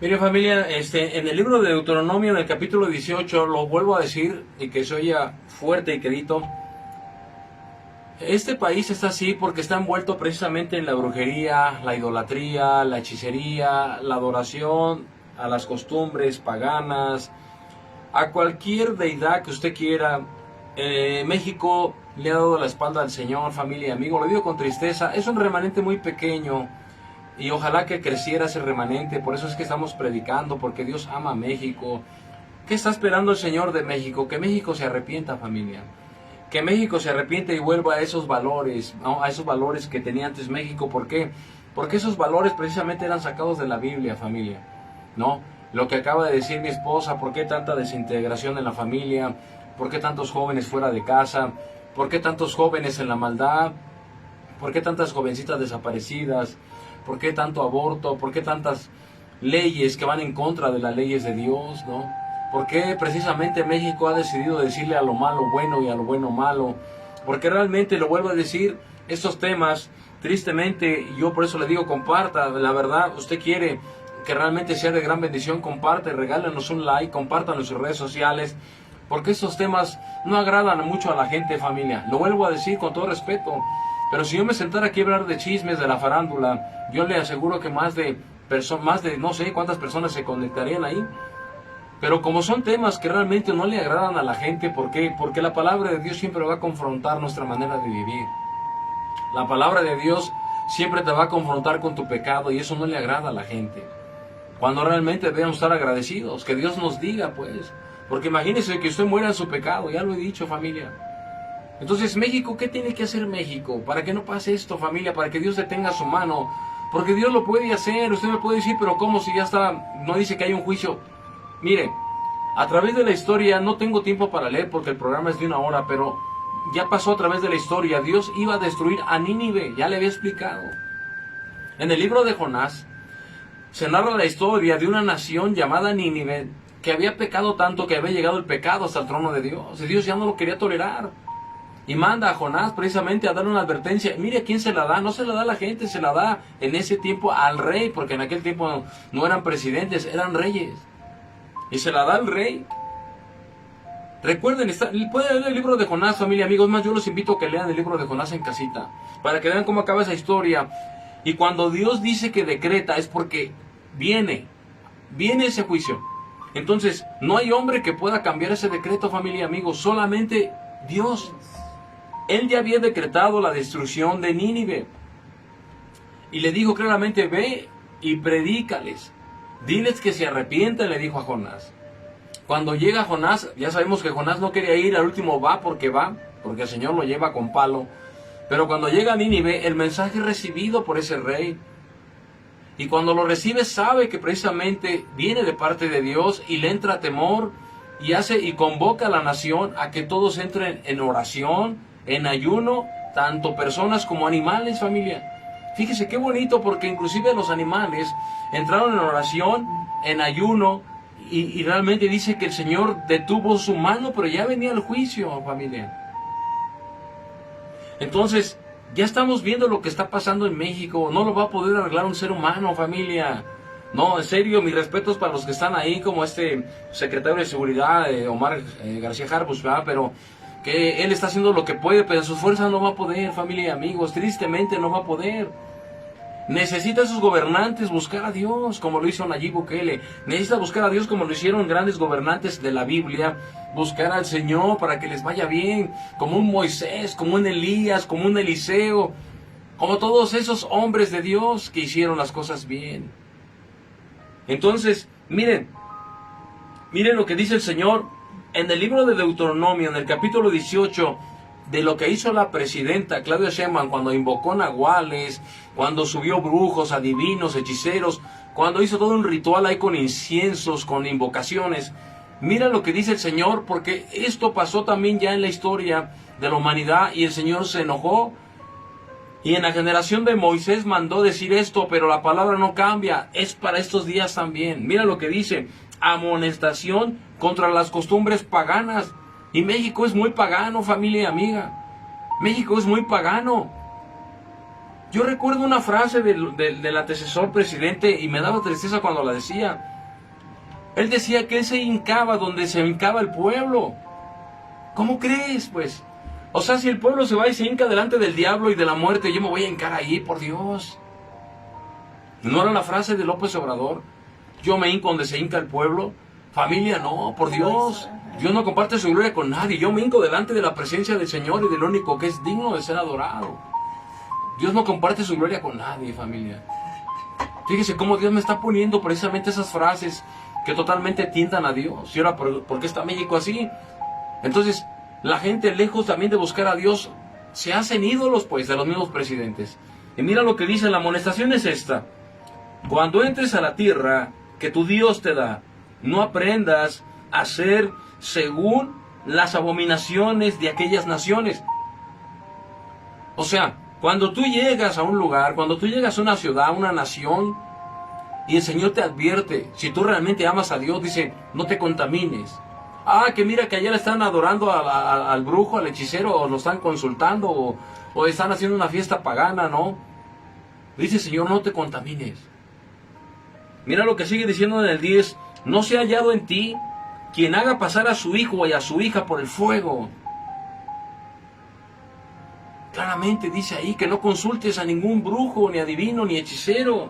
Mire, familia, en el libro de Deuteronomio, en el capítulo 18, lo vuelvo a decir y que se oiga fuerte y quedito. Este país está así porque está envuelto precisamente en la brujería, la idolatría, la hechicería, la adoración a las costumbres paganas, a cualquier deidad que usted quiera. México le ha dado la espalda al Señor, familia y amigo. Lo digo con tristeza, es un remanente muy pequeño y ojalá que creciera ese remanente. Por eso es que estamos predicando, porque Dios ama a México. ¿Qué está esperando el Señor de México? Que México se arrepienta, familia. Que México se arrepiente y vuelva a esos valores, ¿no? A esos valores que tenía antes México. ¿Por qué? Porque esos valores precisamente eran sacados de la Biblia, familia, ¿no? Lo que acaba de decir mi esposa, ¿por qué tanta desintegración en la familia? ¿Por qué tantos jóvenes fuera de casa? ¿Por qué tantos jóvenes en la maldad? ¿Por qué tantas jovencitas desaparecidas? ¿Por qué tanto aborto? ¿Por qué tantas leyes que van en contra de las leyes de Dios, ¿no? ¿Por qué precisamente México ha decidido decirle a lo malo bueno y a lo bueno malo? Porque realmente, lo vuelvo a decir, estos temas, tristemente, yo por eso le digo, comparta, la verdad, usted quiere que realmente sea de gran bendición, comparte, regálenos un like, compártanos en sus redes sociales, porque estos temas no agradan mucho a la gente, familia. Lo vuelvo a decir con todo respeto, pero si yo me sentara aquí a hablar de chismes de la farándula, yo le aseguro que más de no sé cuántas personas se conectarían ahí. Pero como son temas que realmente no le agradan a la gente, ¿por qué? Porque la palabra de Dios siempre va a confrontar nuestra manera de vivir. La palabra de Dios siempre te va a confrontar con tu pecado y eso no le agrada a la gente. Cuando realmente debemos estar agradecidos, que Dios nos diga, pues. Porque imagínese que usted muera en su pecado, ya lo he dicho, familia. Entonces, México, ¿qué tiene que hacer México? Para que no pase esto, familia, para que Dios detenga su mano. Porque Dios lo puede hacer. Usted me puede decir, pero ¿cómo si ya está? No dice que hay un juicio. Mire, a través de la historia, no tengo tiempo para leer porque el programa es de 1 hora, pero ya pasó a través de la historia. Dios iba a destruir a Nínive, ya le había explicado. En el libro de Jonás, se narra la historia de una nación llamada Nínive, que había pecado tanto que había llegado el pecado hasta el trono de Dios. Y Dios ya no lo quería tolerar. Y manda a Jonás precisamente a darle una advertencia. Mire a quién se la da. No se la da a la gente, se la da en ese tiempo al rey, porque en aquel tiempo no eran presidentes, eran reyes. Y se la da al rey. Recuerden, pueden leer el libro de Jonás, familia, amigos. Más, yo los invito a que lean el libro de Jonás en casita, para que vean cómo acaba esa historia. Y cuando Dios dice que decreta, es porque viene ese juicio. Entonces, no hay hombre que pueda cambiar ese decreto, familia, amigos. Solamente Dios. Él ya había decretado la destrucción de Nínive. Y le dijo claramente, ve y predícales. Diles que se arrepientan, le dijo a Jonás. Cuando llega Jonás, ya sabemos que Jonás no quería ir, al último va, porque el Señor lo lleva con palo. Pero cuando llega a Nínive, el mensaje es recibido por ese rey. Y cuando lo recibe, sabe que precisamente viene de parte de Dios y le entra temor y convoca a la nación a que todos entren en oración, en ayuno, tanto personas como animales, familia. Fíjese qué bonito, porque inclusive los animales entraron en oración, en ayuno, y realmente dice que el Señor detuvo su mano, pero ya venía el juicio, familia. Entonces, ya estamos viendo lo que está pasando en México. No lo va a poder arreglar un ser humano, familia. No, en serio, mis respetos para los que están ahí, como este secretario de Seguridad, Omar García Harfuch, ¿verdad? Pero que él está haciendo lo que puede, pero en sus fuerzas no va a poder, familia y amigos. Tristemente no va a poder. Necesita a sus gobernantes buscar a Dios, como lo hizo Nayib Bukele. Necesita buscar a Dios como lo hicieron grandes gobernantes de la Biblia. Buscar al Señor para que les vaya bien, como un Moisés, como un Elías, como un Eliseo, como todos esos hombres de Dios que hicieron las cosas bien. Entonces, miren lo que dice el Señor en el libro de Deuteronomio, en el capítulo 18, de lo que hizo la presidenta Claudia Sheinbaum cuando invocó nahuales, cuando subió brujos, adivinos, hechiceros, cuando hizo todo un ritual ahí con inciensos, con invocaciones. Mira lo que dice el Señor, porque esto pasó también ya en la historia de la humanidad y el Señor se enojó. Y en la generación de Moisés mandó decir esto, pero la palabra no cambia, es para estos días también. Mira lo que dice: amonestación contra las costumbres paganas. Y México es muy pagano, familia y amiga. México es muy pagano. Yo recuerdo una frase del antecesor presidente y me daba tristeza cuando la decía. Él decía que él se hincaba donde se hincaba el pueblo. ¿Cómo crees, pues? O sea, si el pueblo se va y se hinca delante del diablo y de la muerte, yo me voy a hincar ahí, por Dios. ¿No era la frase de López Obrador? Yo me hinco donde se hinca el pueblo. Familia, no, por Dios. Dios no comparte su gloria con nadie. Yo me hinco delante de la presencia del Señor y del único que es digno de ser adorado. Dios no comparte su gloria con nadie, familia. Fíjese cómo Dios me está poniendo precisamente esas frases que totalmente tientan a Dios. Y ahora, ¿por qué está México así? Entonces, la gente, lejos también de buscar a Dios, se hacen ídolos, pues, de los mismos presidentes. Y mira lo que dice, la amonestación es esta: cuando entres a la tierra que tu Dios te da, no aprendas a hacer según las abominaciones de aquellas naciones. O sea, cuando tú llegas a un lugar, cuando tú llegas a una ciudad, a una nación, y el Señor te advierte, si tú realmente amas a Dios, dice, no te contamines. Ah, que mira que allá le están adorando al brujo, al hechicero, o lo están consultando, o están haciendo una fiesta pagana, ¿no? Dice el Señor, no te contamines. Mira lo que sigue diciendo en el 10, no se ha hallado en ti quien haga pasar a su hijo y a su hija por el fuego. Claramente dice ahí que no consultes a ningún brujo, ni adivino, ni hechicero.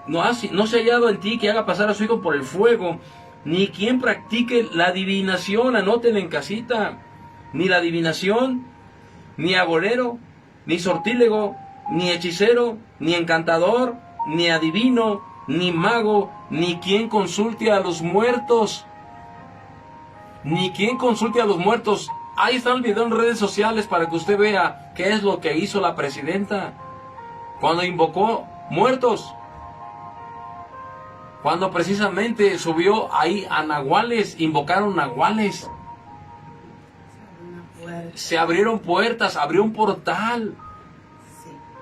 No se ha hallado en ti que haga pasar a su hijo por el fuego, ni quien practique la adivinación, anótenla en casita, ni la adivinación, ni agorero, ni sortílego, ni hechicero, ni encantador, ni adivino, ni mago, ni quien consulte a los muertos. Ni quien consulte a los muertos. Ahí está el video en redes sociales para que usted vea qué es lo que hizo la presidenta cuando invocó muertos. Cuando precisamente subió ahí a nahuales, invocaron nahuales. Se abrieron puertas, abrió un portal.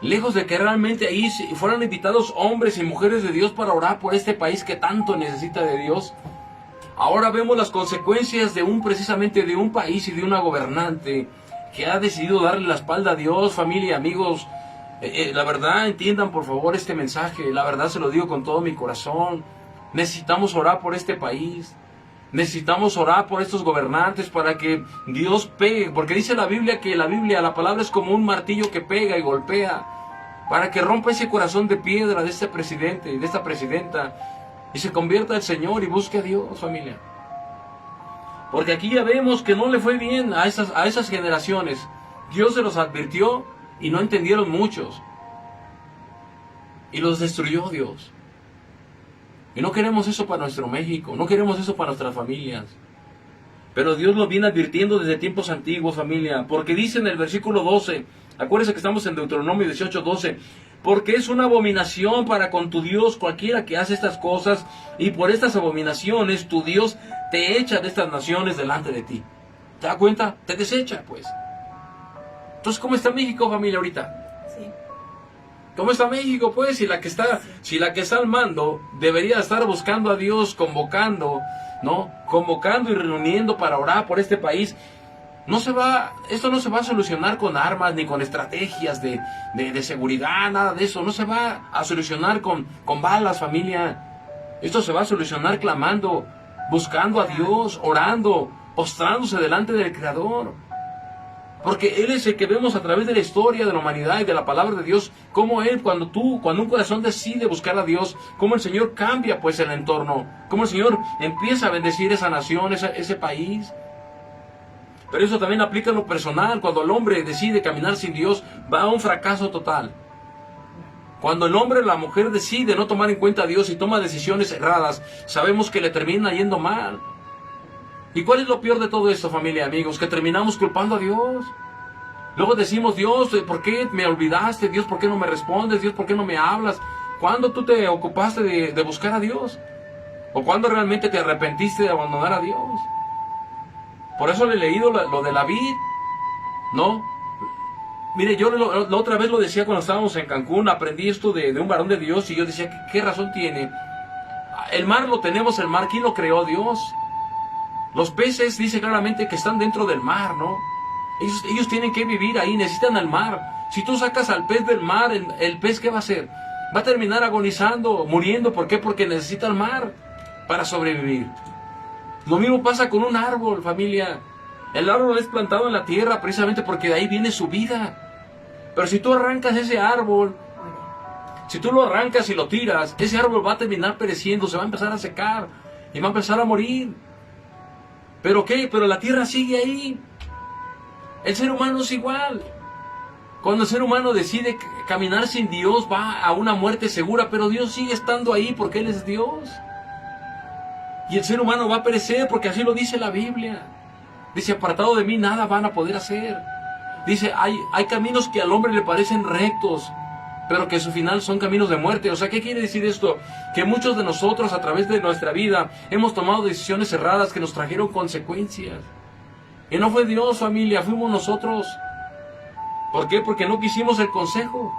Lejos de que realmente ahí fueran invitados hombres y mujeres de Dios para orar por este país que tanto necesita de Dios. Ahora vemos las consecuencias precisamente de un país y de una gobernante que ha decidido darle la espalda a Dios. Familia, amigos, la verdad, entiendan por favor este mensaje. La verdad se lo digo con todo mi corazón. Necesitamos orar por este país. Necesitamos orar por estos gobernantes para que Dios pegue, porque dice la Biblia que la palabra es como un martillo que pega y golpea, para que rompa ese corazón de piedra de este presidente y de esta presidenta y se convierta al Señor y busque a Dios, familia. Porque aquí ya vemos que no le fue bien a esas generaciones. Dios se los advirtió y no entendieron muchos. Y los destruyó Dios. Y no queremos eso para nuestro México, no queremos eso para nuestras familias. Pero Dios lo viene advirtiendo desde tiempos antiguos, familia. Porque dice en el versículo 12, acuérdense que estamos en Deuteronomio 18:12, porque es una abominación para con tu Dios cualquiera que hace estas cosas, y por estas abominaciones tu Dios te echa de estas naciones delante de ti. ¿Te das cuenta? Te desecha, pues. Entonces, ¿cómo está México, familia, ahorita? ¿Cómo está México? Pues si la que está al mando debería estar buscando a Dios, convocando, ¿no? Convocando y reuniendo para orar por este país. Esto no se va a solucionar con armas ni con estrategias de seguridad, nada de eso. No se va a solucionar con balas, familia. Esto se va a solucionar clamando, buscando a Dios, orando, postrándose delante del Creador. Porque Él es el que vemos a través de la historia de la humanidad y de la palabra de Dios, cómo Él, cuando un corazón decide buscar a Dios, cómo el Señor cambia pues el entorno, cómo el Señor empieza a bendecir esa nación, ese país. Pero eso también aplica en lo personal. Cuando el hombre decide caminar sin Dios, va a un fracaso total. Cuando el hombre o la mujer decide no tomar en cuenta a Dios y toma decisiones erradas, sabemos que le termina yendo mal. ¿Y cuál es lo peor de todo esto, familia, amigos? Que terminamos culpando a Dios. Luego decimos, Dios, ¿por qué me olvidaste? Dios, ¿por qué no me respondes? Dios, ¿por qué no me hablas? ¿Cuándo tú te ocupaste de buscar a Dios? ¿O cuándo realmente te arrepentiste de abandonar a Dios? Por eso le he leído lo de la vid, ¿no? Mire, yo la otra vez lo decía cuando estábamos en Cancún, aprendí esto de un varón de Dios y yo decía, ¿qué razón tiene? El mar lo tenemos, el mar, ¿quién lo creó? Dios. Los peces dice claramente que están dentro del mar, ¿no? Ellos tienen que vivir ahí, necesitan al mar. Si tú sacas al pez del mar, el pez, ¿qué va a hacer? Va a terminar agonizando, muriendo. ¿Por qué? Porque necesita el mar para sobrevivir. Lo mismo pasa con un árbol, familia. El árbol es plantado en la tierra precisamente porque de ahí viene su vida. Pero si tú arrancas ese árbol, si tú lo arrancas y lo tiras, ese árbol va a terminar pereciendo, se va a empezar a secar y va a empezar a morir. ¿Pero qué? Pero la tierra sigue ahí. El ser humano es igual. Cuando el ser humano decide caminar sin Dios, va a una muerte segura, pero Dios sigue estando ahí porque Él es Dios. Y el ser humano va a perecer porque así lo dice la Biblia. Dice, apartado de mí nada van a poder hacer. Dice, hay caminos que al hombre le parecen rectos, pero que su final son caminos de muerte. O sea, ¿qué quiere decir esto? Que muchos de nosotros a través de nuestra vida hemos tomado decisiones erradas que nos trajeron consecuencias. Y no fue Dios, familia, fuimos nosotros. ¿Por qué? Porque no quisimos el consejo.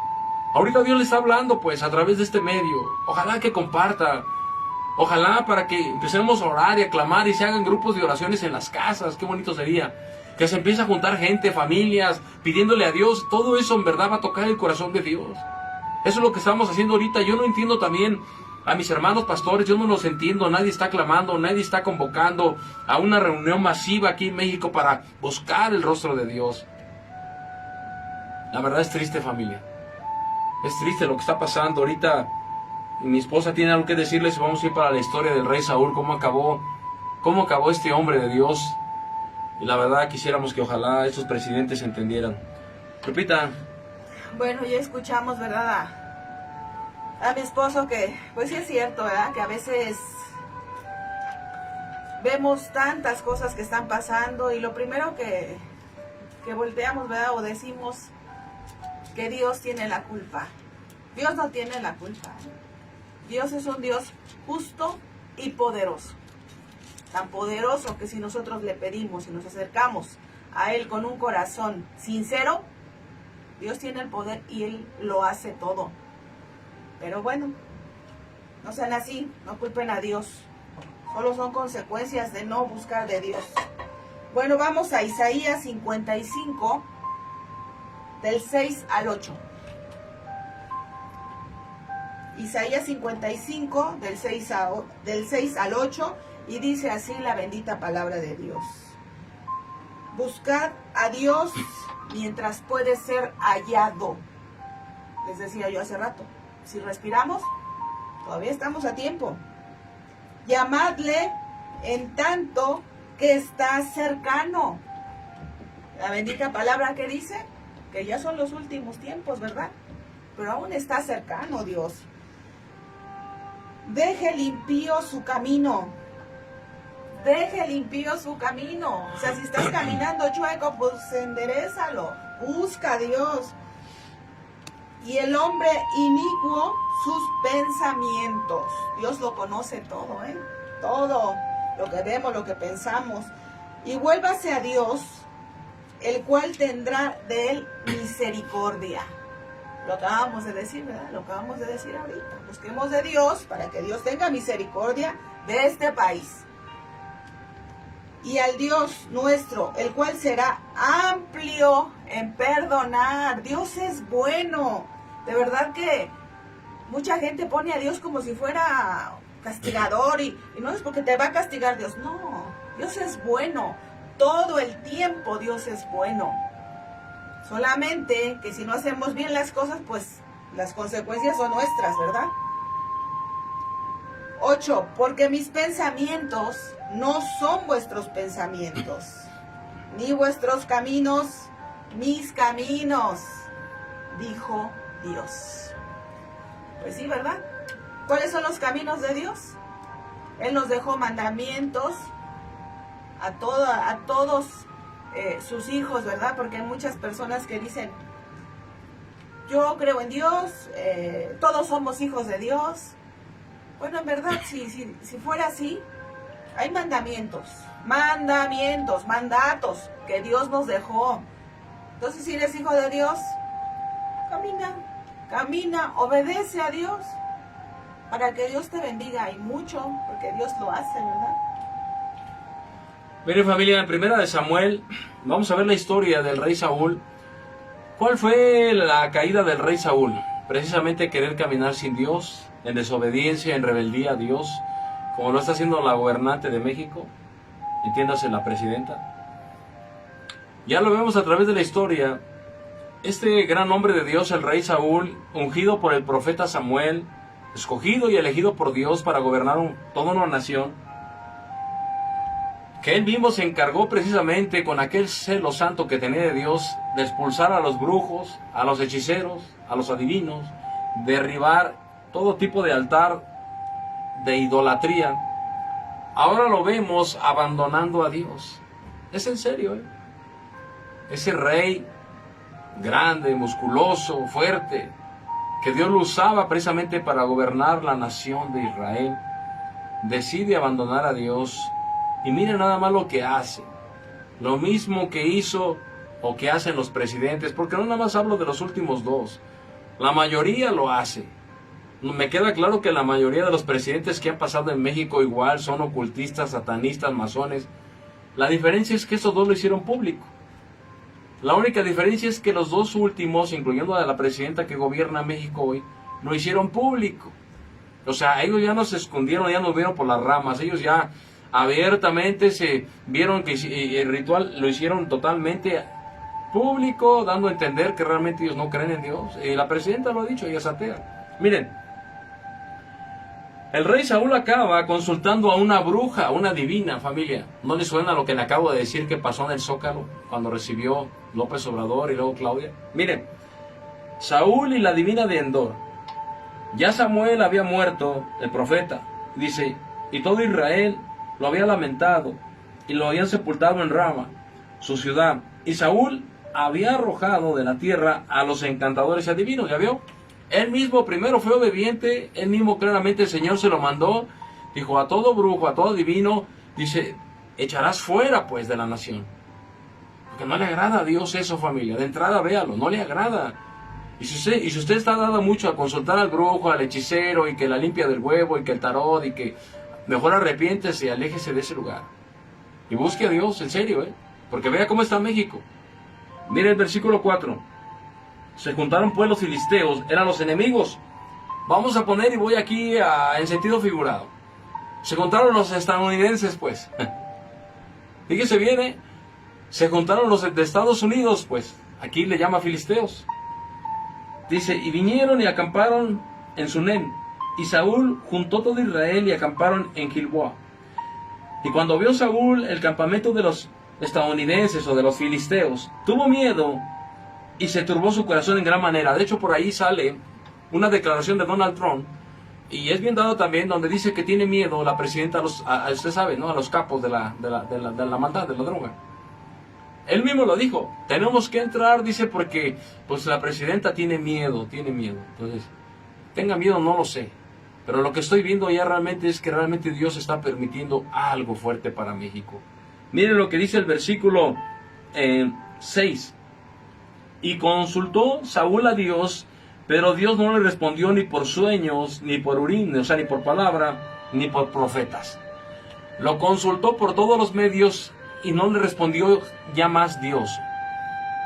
Ahorita Dios le está hablando pues a través de este medio. Ojalá que comparta. Ojalá para que empecemos a orar y a clamar y se hagan grupos de oraciones en las casas. Qué bonito sería. Que se empiece a juntar gente, familias, pidiéndole a Dios. Todo eso en verdad va a tocar el corazón de Dios. Eso es lo que estamos haciendo ahorita. Yo no entiendo también a mis hermanos pastores, yo no los entiendo. Nadie está clamando, nadie está convocando a una reunión masiva aquí en México para buscar el rostro de Dios. La verdad es triste, familia. Es triste lo que está pasando ahorita. Mi esposa tiene algo que decirles. Vamos a ir para la historia del rey Saúl, cómo acabó este hombre de Dios. Y la verdad quisiéramos que ojalá estos presidentes entendieran. Repita. Bueno, ya escuchamos, ¿verdad? A mi esposo que, pues sí es cierto, ¿verdad? Que a veces vemos tantas cosas que están pasando y lo primero que volteamos, ¿verdad? O decimos que Dios tiene la culpa. Dios no tiene la culpa. Dios es un Dios justo y poderoso. Tan poderoso que si nosotros le pedimos y nos acercamos a Él con un corazón sincero, Dios tiene el poder y Él lo hace todo. Pero bueno, no sean así, no culpen a Dios. Solo son consecuencias de no buscar de Dios. Bueno, vamos a Isaías 55, del 6 al 8. Isaías 55, del 6 al 8, y dice así la bendita palabra de Dios. Buscad a Dios mientras puede ser hallado. Les decía yo hace rato, si respiramos, todavía estamos a tiempo. Llamadle en tanto que está cercano. La bendita palabra que dice que ya son los últimos tiempos, ¿verdad? Pero aún está cercano Dios. Deje el impío su camino. Deje el impío su camino. O sea, si estás caminando chueco, pues enderézalo. Busca a Dios. Y el hombre inicuo sus pensamientos. Dios lo conoce todo, ¿eh? Todo. Lo que vemos, lo que pensamos. Y vuélvase a Dios, el cual tendrá de él misericordia. Lo acabamos de decir, ¿verdad? Lo acabamos de decir ahorita. Busquemos de Dios para que Dios tenga misericordia de este país. Y al Dios nuestro, el cual será amplio en perdonar. Dios es bueno. De verdad que mucha gente pone a Dios como si fuera castigador y no es porque te va a castigar Dios. No, Dios es bueno. Todo el tiempo Dios es bueno. Solamente que si no hacemos bien las cosas, pues las consecuencias son nuestras, ¿verdad? 8. Porque mis pensamientos no son vuestros pensamientos, ni vuestros caminos, mis caminos, dijo Dios. Pues sí, ¿verdad? ¿Cuáles son los caminos de Dios? Él nos dejó mandamientos a todos sus hijos, ¿verdad? Porque hay muchas personas que dicen, yo creo en Dios, todos somos hijos de Dios. Bueno, en verdad, si fuera así, hay mandatos que Dios nos dejó. Entonces, si eres hijo de Dios, camina, obedece a Dios, para que Dios te bendiga, y mucho, porque Dios lo hace, ¿verdad? Miren, familia, en Primera de Samuel, vamos a ver la historia del rey Saúl. ¿Cuál fue la caída del rey Saúl? Precisamente querer caminar sin Dios, en desobediencia, en rebeldía a Dios, como lo está haciendo la gobernante de México, entiéndase la presidenta. Ya lo vemos a través de la historia. Este gran hombre de Dios, el rey Saúl, ungido por el profeta Samuel, escogido y elegido por Dios para gobernar toda una nación, que él mismo se encargó precisamente con aquel celo santo que tenía de Dios, de expulsar a los brujos, a los hechiceros, a los adivinos, derribar todo tipo de altar de idolatría. Ahora lo vemos abandonando a Dios. Es en serio, ¿eh? Ese rey grande, musculoso, fuerte, que Dios lo usaba precisamente para gobernar la nación de Israel, decide abandonar a Dios. Y miren nada más lo que hace. Lo mismo que hizo o que hacen los presidentes, porque no nada más hablo de los últimos dos. La mayoría lo hace. Me queda claro que la mayoría de los presidentes que han pasado en México igual son ocultistas, satanistas, masones. La diferencia es que esos dos lo hicieron público. La única diferencia es que los dos últimos, incluyendo a la presidenta que gobierna México hoy, lo hicieron público. O sea, ellos ya no se escondieron, ya no vieron por las ramas. Ellos ya abiertamente se vieron que el ritual lo hicieron totalmente público, dando a entender que realmente ellos no creen en Dios. La presidenta lo ha dicho, ella es atea. Miren, el rey Saúl acaba consultando a una bruja, a una divina, familia. ¿No les suena lo que le acabo de decir que pasó en el Zócalo cuando recibió López Obrador y luego Claudia? Miren, Saúl y la divina de Endor. Ya Samuel había muerto, el profeta, dice, y todo Israel lo había lamentado, y lo habían sepultado en Rama, su ciudad. Y Saúl había arrojado de la tierra a los encantadores y adivinos, ¿ya vio? Él mismo primero fue obediente, él mismo claramente el Señor se lo mandó, dijo a todo brujo, a todo adivino, dice, echarás fuera pues de la nación. Porque no le agrada a Dios eso, familia, de entrada véalo, no le agrada. Y si usted está dado mucho a consultar al brujo, al hechicero, y que la limpia del huevo, y que el tarot, y que mejor arrepiéntese y aléjese de ese lugar. Y busque a Dios, en serio, porque vea cómo está México. Mire el versículo 4. Se juntaron pues los filisteos, eran los enemigos. Vamos a poner, y voy aquí en sentido figurado. Se juntaron los estadounidenses, pues. Fíjese bien, se juntaron los de Estados Unidos, pues. Aquí le llama filisteos. Dice, y vinieron y acamparon en Sunem. Y Saúl juntó todo Israel y acamparon en Gilboa. Y cuando vio Saúl el campamento de los estadounidenses o de los filisteos, tuvo miedo y se turbó su corazón en gran manera. De hecho, por ahí sale una declaración de Donald Trump, y es bien dado también, donde dice que tiene miedo la presidenta usted sabe, ¿no?, a los capos de la maldad, de la droga. Él mismo lo dijo, tenemos que entrar, dice, porque pues la presidenta tiene miedo. Entonces, tenga miedo, no lo sé, pero lo que estoy viendo ya realmente es que realmente Dios está permitiendo algo fuerte para México. Miren lo que dice el versículo 6. Y consultó Saúl a Dios, pero Dios no le respondió ni por sueños, ni por urín, o sea, ni por palabra, ni por profetas. Lo consultó por todos los medios y no le respondió ya más Dios.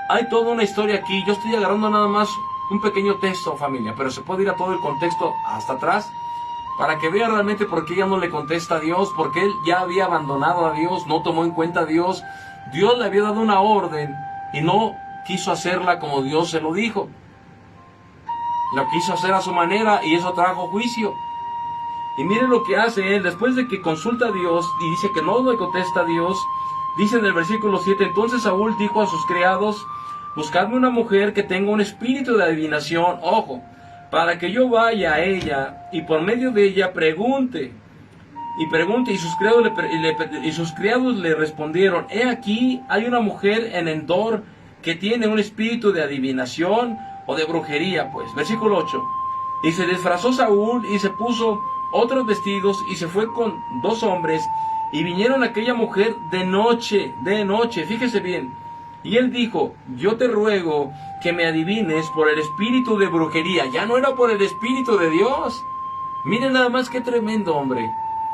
Hay toda una historia aquí. Yo estoy agarrando nada más un pequeño texto, familia, pero se puede ir a todo el contexto hasta atrás para que vea realmente por qué ella no le contesta a Dios, porque él ya había abandonado a Dios, no tomó en cuenta a Dios. Dios le había dado una orden y no quiso hacerla como Dios se lo dijo. Lo quiso hacer a su manera y eso trajo juicio. Y miren lo que hace él, después de que consulta a Dios y dice que no le contesta a Dios, dice en el versículo 7, entonces Saúl dijo a sus criados, buscadme una mujer que tenga un espíritu de adivinación, ojo, para que yo vaya a ella y por medio de ella pregunte, y sus criados le respondieron, he aquí hay una mujer en Endor que tiene un espíritu de adivinación o de brujería, pues. Versículo 8, y se disfrazó Saúl y se puso otros vestidos y se fue con 2 hombres y vinieron a aquella mujer de noche, fíjese bien. Y él dijo, yo te ruego que me adivines por el espíritu de brujería. Ya no era por el espíritu de Dios. Miren nada más qué tremendo, hombre.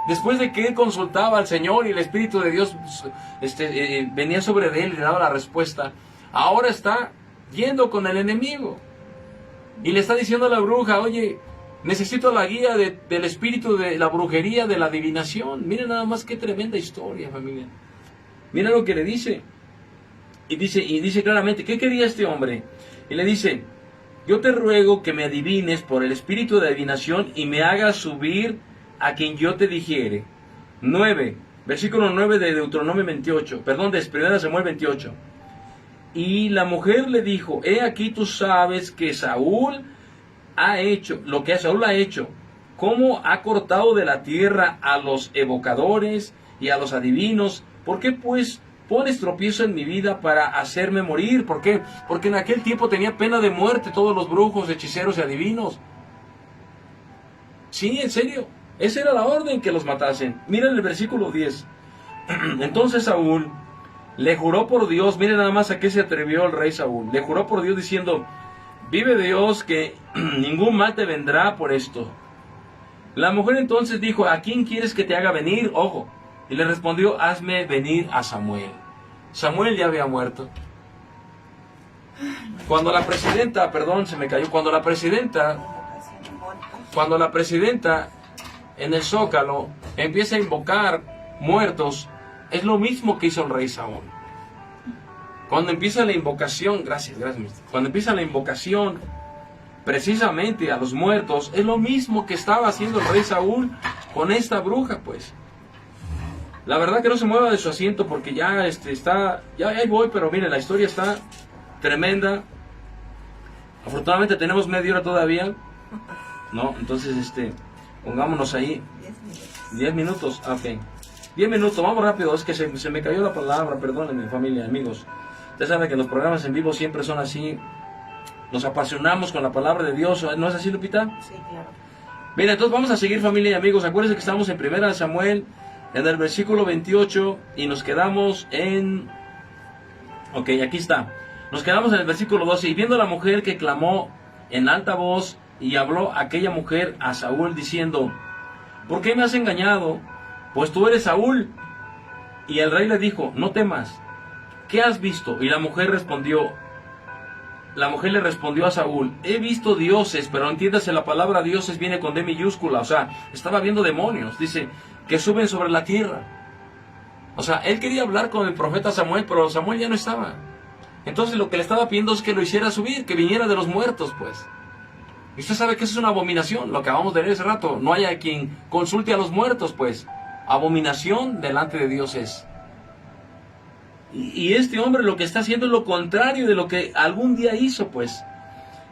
Después de que él consultaba al Señor y el espíritu de Dios venía sobre él y le daba la respuesta, ahora está yendo con el enemigo. Y le está diciendo a la bruja, oye, necesito la guía del espíritu de la brujería, de la adivinación. Miren nada más qué tremenda historia, familia. Miren lo que le dice. Y dice claramente, ¿qué quería este hombre? Y le dice, yo te ruego que me adivines por el espíritu de adivinación y me hagas subir a quien yo te dijere. 9, versículo 9 de Deuteronomio 28, perdón, de 1 Samuel 28. Y la mujer le dijo, he aquí tú sabes que Saúl ha hecho, lo que Saúl ha hecho, cómo ha cortado de la tierra a los evocadores y a los adivinos. ¿Por qué pues pones tropiezo en mi vida para hacerme morir? ¿Por qué? Porque en aquel tiempo tenía pena de muerte todos los brujos, hechiceros y adivinos. Sí, en serio, esa era la orden, que los matasen. Miren el versículo 10. Entonces Saúl le juró por Dios, miren nada más a qué se atrevió el rey Saúl. Le juró por Dios diciendo, vive Dios que ningún mal te vendrá por esto. La mujer entonces dijo, ¿a quién quieres que te haga venir? Ojo. Y le respondió, hazme venir a Samuel. Samuel ya había muerto. Cuando la presidenta, perdón, se me cayó, cuando la presidenta en el Zócalo empieza a invocar muertos, es lo mismo que hizo el rey Saúl. Cuando empieza la invocación, gracias, cuando empieza la invocación precisamente a los muertos, es lo mismo que estaba haciendo el rey Saúl con esta bruja, pues. La verdad que no se mueva de su asiento porque ya ahí voy, pero miren, la historia está tremenda. Afortunadamente tenemos media hora todavía, ¿no? Entonces, pongámonos ahí. 10 minutos, ok. 10 minutos, vamos rápido, es que se me cayó la palabra, perdónenme familia, amigos. Ustedes saben que los programas en vivo siempre son así, nos apasionamos con la palabra de Dios, ¿no es así, Lupita? Sí, claro. Bien, entonces vamos a seguir familia y amigos, acuérdense que estamos en 1 Samuel, en el versículo 28, y nos quedamos en... Ok, aquí está. Nos quedamos en el versículo 12, y viendo la mujer que clamó en alta voz, y habló aquella mujer a Saúl diciendo, ¿por qué me has engañado? Pues tú eres Saúl. Y el rey le dijo, no temas, ¿qué has visto? Y la mujer le respondió a Saúl, he visto dioses, pero entiéndase, la palabra dioses viene con D minúscula, o sea, estaba viendo demonios, dice, que suben sobre la tierra. O sea, él quería hablar con el profeta Samuel, pero Samuel ya no estaba. Entonces lo que le estaba pidiendo es que lo hiciera subir, que viniera de los muertos, pues. Y usted sabe que eso es una abominación, lo que acabamos de leer hace rato. No haya quien consulte a los muertos, pues. Abominación delante de Dios es. Y este hombre lo que está haciendo es lo contrario de lo que algún día hizo, pues.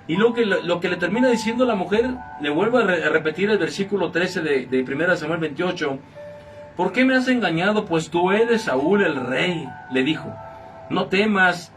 Y lo que le termina diciendo la mujer, le vuelvo a repetir el versículo 13 de 1 Samuel 28. ¿Por qué me has engañado? Pues tú eres Saúl el rey, le dijo. No temas.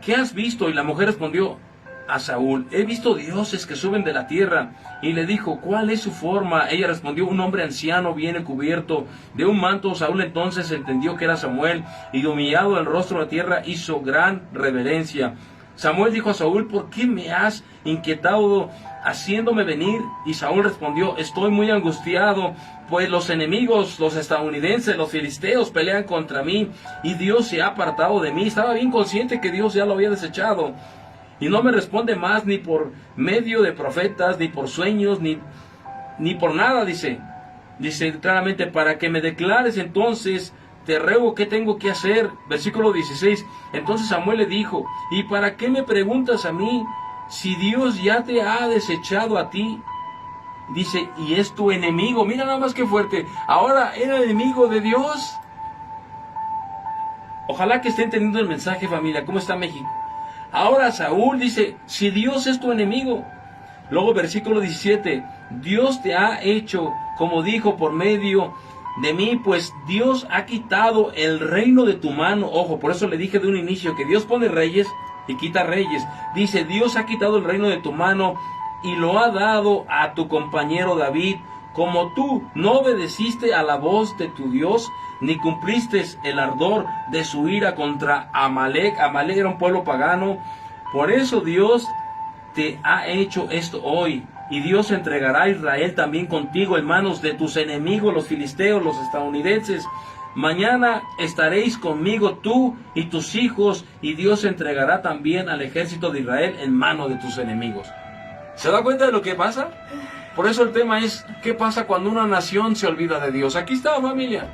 ¿Qué has visto? Y la mujer respondió a Saúl, he visto dioses que suben de la tierra. Y le dijo, ¿cuál es su forma? Ella respondió, un hombre anciano viene cubierto de un manto. Saúl entonces entendió que era Samuel, y humillado el rostro de la tierra hizo gran reverencia. Samuel dijo a Saúl, ¿por qué me has inquietado haciéndome venir? Y Saúl respondió, estoy muy angustiado, pues los enemigos, los estadounidenses, los filisteos pelean contra mí, y Dios se ha apartado de mí. Estaba bien consciente que Dios ya lo había desechado. Y no me responde más ni por medio de profetas, ni por sueños, ni por nada, dice. Dice claramente, para que me declares entonces, te ruego, ¿qué tengo que hacer? Versículo 16. Entonces Samuel le dijo, ¿y para qué me preguntas a mí, si Dios ya te ha desechado a ti? Dice, y es tu enemigo. Mira nada más que fuerte. Ahora era enemigo de Dios. Ojalá que esté entendiendo el mensaje, familia. ¿Cómo está México? Ahora Saúl dice, si Dios es tu enemigo. Luego versículo 17, Dios te ha hecho, como dijo, por medio de mí, pues Dios ha quitado el reino de tu mano. Ojo, por eso le dije de un inicio que Dios pone reyes y quita reyes. Dice, Dios ha quitado el reino de tu mano y lo ha dado a tu compañero David. Como tú no obedeciste a la voz de tu Dios, ni cumpliste el ardor de su ira contra Amalek. Amalek era un pueblo pagano. Por eso Dios te ha hecho esto hoy. Y Dios entregará a Israel también contigo en manos de tus enemigos, los filisteos, los estadounidenses. Mañana estaréis conmigo tú y tus hijos, y Dios entregará también al ejército de Israel en manos de tus enemigos. ¿Se da cuenta de lo que pasa? Por eso el tema es, ¿qué pasa cuando una nación se olvida de Dios? Aquí está, familia.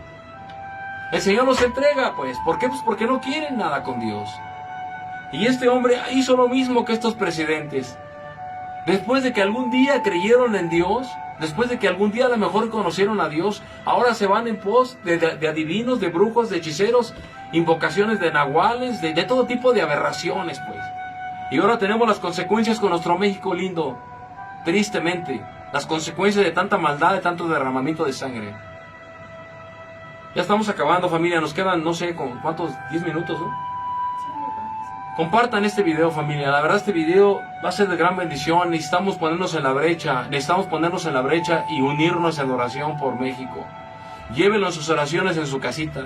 El Señor los entrega, pues. ¿Por qué? Pues porque no quieren nada con Dios. Y este hombre hizo lo mismo que estos presidentes. Después de que algún día creyeron en Dios, después de que algún día a lo mejor conocieron a Dios, ahora se van en pos de adivinos, de brujos, de hechiceros, invocaciones de nahuales, de todo tipo de aberraciones, pues. Y ahora tenemos las consecuencias con nuestro México lindo, tristemente. Las consecuencias de tanta maldad, de tanto derramamiento de sangre. Ya estamos acabando, familia. Nos quedan, no sé, ¿cuántos? 10 minutos, ¿no? Compartan este video, familia. La verdad, este video va a ser de gran bendición. Necesitamos ponernos en la brecha. Necesitamos ponernos en la brecha y unirnos en oración por México. Llévenlo en sus oraciones en su casita.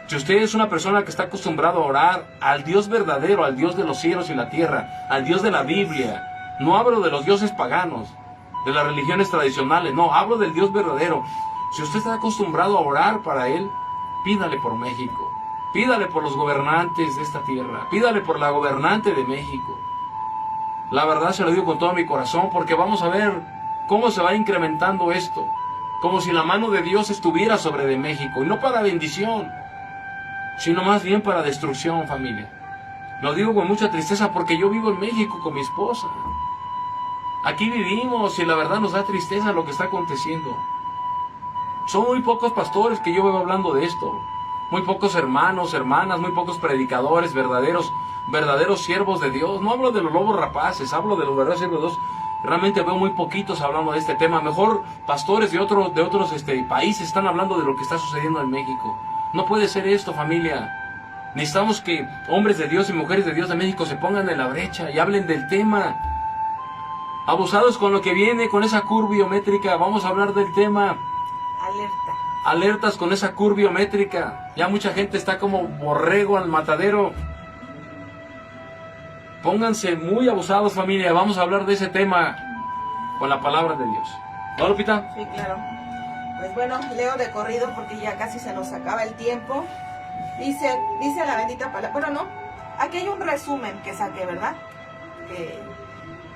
Si usted es una persona que está acostumbrado a orar al Dios verdadero, al Dios de los cielos y la tierra, al Dios de la Biblia, no hablo de los dioses paganos, de las religiones tradicionales, no, hablo del Dios verdadero. Si usted está acostumbrado a orar para Él, pídale por México, pídale por los gobernantes de esta tierra, pídale por la gobernante de México. La verdad se lo digo con todo mi corazón, porque vamos a ver cómo se va incrementando esto, como si la mano de Dios estuviera sobre de México, y no para bendición, sino más bien para destrucción, familia. Lo digo con mucha tristeza porque yo vivo en México con mi esposa. Aquí vivimos y la verdad nos da tristeza lo que está aconteciendo. Son muy pocos pastores que yo veo hablando de esto. Muy pocos hermanos, hermanas, muy pocos predicadores verdaderos. verdaderos siervos de Dios. No hablo de los lobos rapaces, hablo de los verdaderos siervos de Dios. Realmente veo muy poquitos hablando de este tema. Mejor pastores de otros países están hablando de lo que está sucediendo en México. No puede ser esto, familia. Necesitamos que hombres de Dios y mujeres de Dios de México se pongan en la brecha y hablen del tema. Abusados con lo que viene, con esa curbiométrica, vamos a hablar del tema. Alerta. Alertas con esa curbiométrica. Ya mucha gente está como borrego al matadero. Pónganse muy abusados, familia. Vamos a hablar de ese tema con la palabra de Dios. ¿No, Lupita? Sí, claro. Pues bueno, leo de corrido porque ya casi se nos acaba el tiempo. Dice la bendita palabra. Bueno, no. Aquí hay un resumen que saqué, ¿verdad?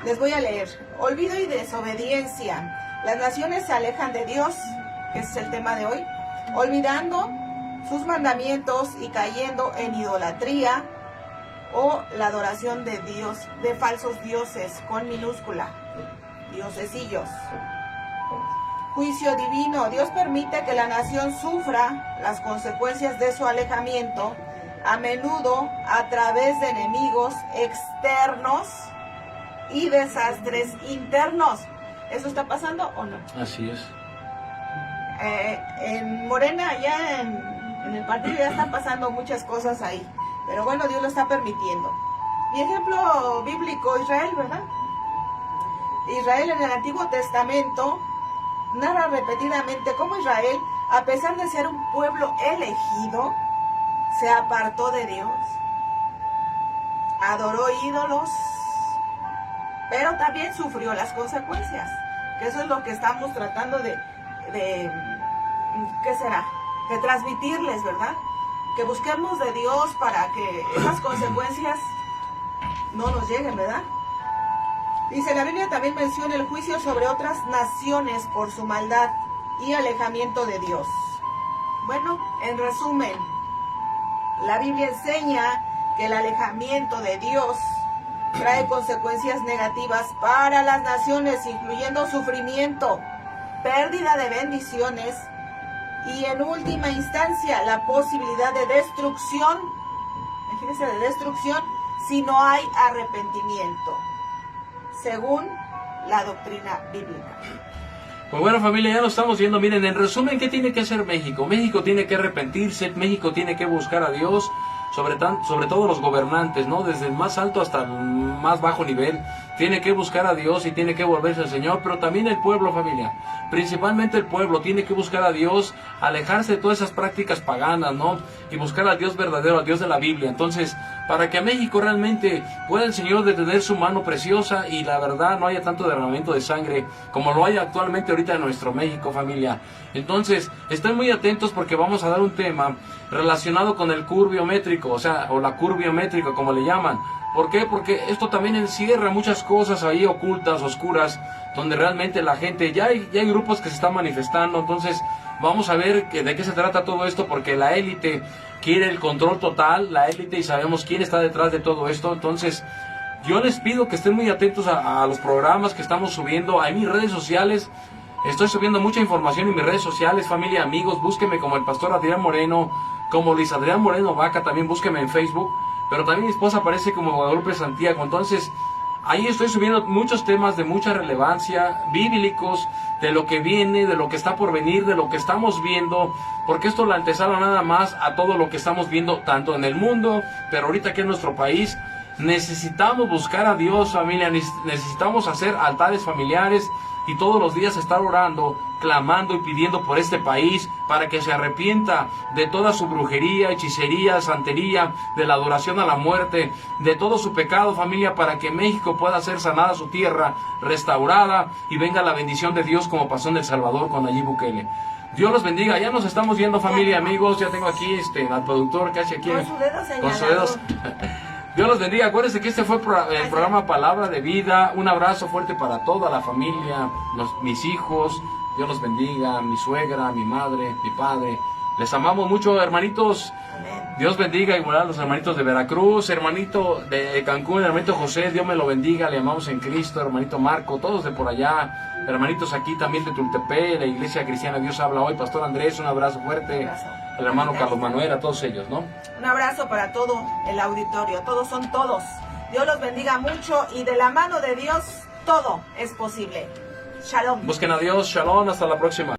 Les voy a leer. Olvido y desobediencia. Las naciones se alejan de Dios, que es el tema de hoy, olvidando sus mandamientos y cayendo en idolatría o la adoración de Dios, de falsos dioses con minúscula, diosesillos. Juicio divino. Dios permite que la nación sufra las consecuencias de su alejamiento, a menudo a través de enemigos externos y desastres internos. ¿Eso está pasando o no? Así es. En Morena, allá en el partido, ya están pasando muchas cosas ahí. Pero bueno, Dios lo está permitiendo. Mi ejemplo bíblico, Israel, ¿verdad? Israel en el Antiguo Testamento narra repetidamente cómo Israel, a pesar de ser un pueblo elegido, se apartó de Dios, adoró ídolos, pero también sufrió las consecuencias. Que eso es lo que estamos tratando de ¿qué será? De transmitirles, ¿verdad? Que busquemos de Dios para que esas consecuencias no nos lleguen, ¿verdad? Dice, la Biblia también menciona el juicio sobre otras naciones por su maldad y alejamiento de Dios. Bueno, en resumen, la Biblia enseña que el alejamiento de Dios trae consecuencias negativas para las naciones, incluyendo sufrimiento, pérdida de bendiciones y en última instancia la posibilidad de destrucción. Imagínense, de destrucción si no hay arrepentimiento, según la doctrina bíblica. Pues bueno, familia, ya lo estamos viendo. Miren, en resumen, ¿qué tiene que hacer México? México tiene que arrepentirse, México tiene que buscar a Dios, sobre todo los gobernantes, ¿no? Desde el más alto hasta el más bajo nivel, tiene que buscar a Dios y tiene que volverse al Señor, pero también el pueblo, familia, principalmente el pueblo, tiene que buscar a Dios, alejarse de todas esas prácticas paganas, ¿no? Y buscar al Dios verdadero, al Dios de la Biblia. Entonces, para que a México realmente pueda el Señor detener su mano preciosa y la verdad no haya tanto derramamiento de sangre como lo hay actualmente ahorita en nuestro México, familia. Entonces, estén muy atentos porque vamos a dar un tema relacionado con el curbiométrico, o la curbiométrica, como le llaman. ¿Por qué? Porque esto también encierra muchas cosas ahí ocultas, oscuras, donde realmente la gente, ya hay grupos que se están manifestando. Entonces vamos a ver de qué se trata todo esto, porque la élite quiere el control total, la élite, y sabemos quién está detrás de todo esto. Entonces yo les pido que estén muy atentos a los programas que estamos subiendo a mis redes sociales. Estoy subiendo mucha información en mis redes sociales, familia, amigos. Búsquenme como el pastor Adrián Moreno, como Luis Adrián Moreno Vaca, también búsquenme en Facebook. Pero también mi esposa aparece como Guadalupe Santiago. Entonces, ahí estoy subiendo muchos temas de mucha relevancia, bíblicos, de lo que viene, de lo que está por venir, de lo que estamos viendo, porque esto es la antesala nada más a todo lo que estamos viendo, tanto en el mundo, pero ahorita aquí en nuestro país. Necesitamos buscar a Dios, familia, necesitamos hacer altares familiares y todos los días estar orando, clamando y pidiendo por este país para que se arrepienta de toda su brujería, hechicería, santería, de la adoración a la muerte, de todo su pecado, familia, para que México pueda ser sanada su tierra, restaurada y venga la bendición de Dios como pasó en El Salvador con Nayib Bukele. Dios los bendiga. Ya nos estamos viendo, familia, amigos. Ya tengo aquí al productor casi aquí con su dedo señalado. Con sus dedos. Dios los bendiga. Acuérdense que este fue el programa Palabra de Vida. Un abrazo fuerte para toda la familia, mis hijos. Dios los bendiga, mi suegra, mi madre, mi padre. Les amamos mucho, hermanitos. Amén. Dios bendiga igual a los hermanitos de Veracruz, hermanito de Cancún, hermanito José, Dios me lo bendiga, le amamos en Cristo, hermanito Marco, todos de por allá, hermanitos aquí también de Tultepec, la Iglesia Cristiana Dios Habla Hoy, Pastor Andrés, un abrazo fuerte, el hermano Carlos Manuel, a todos ellos, ¿no? Un abrazo para todo el auditorio, todos son todos. Dios los bendiga mucho y de la mano de Dios todo es posible. Shalom. Busquen a Dios, shalom, hasta la próxima.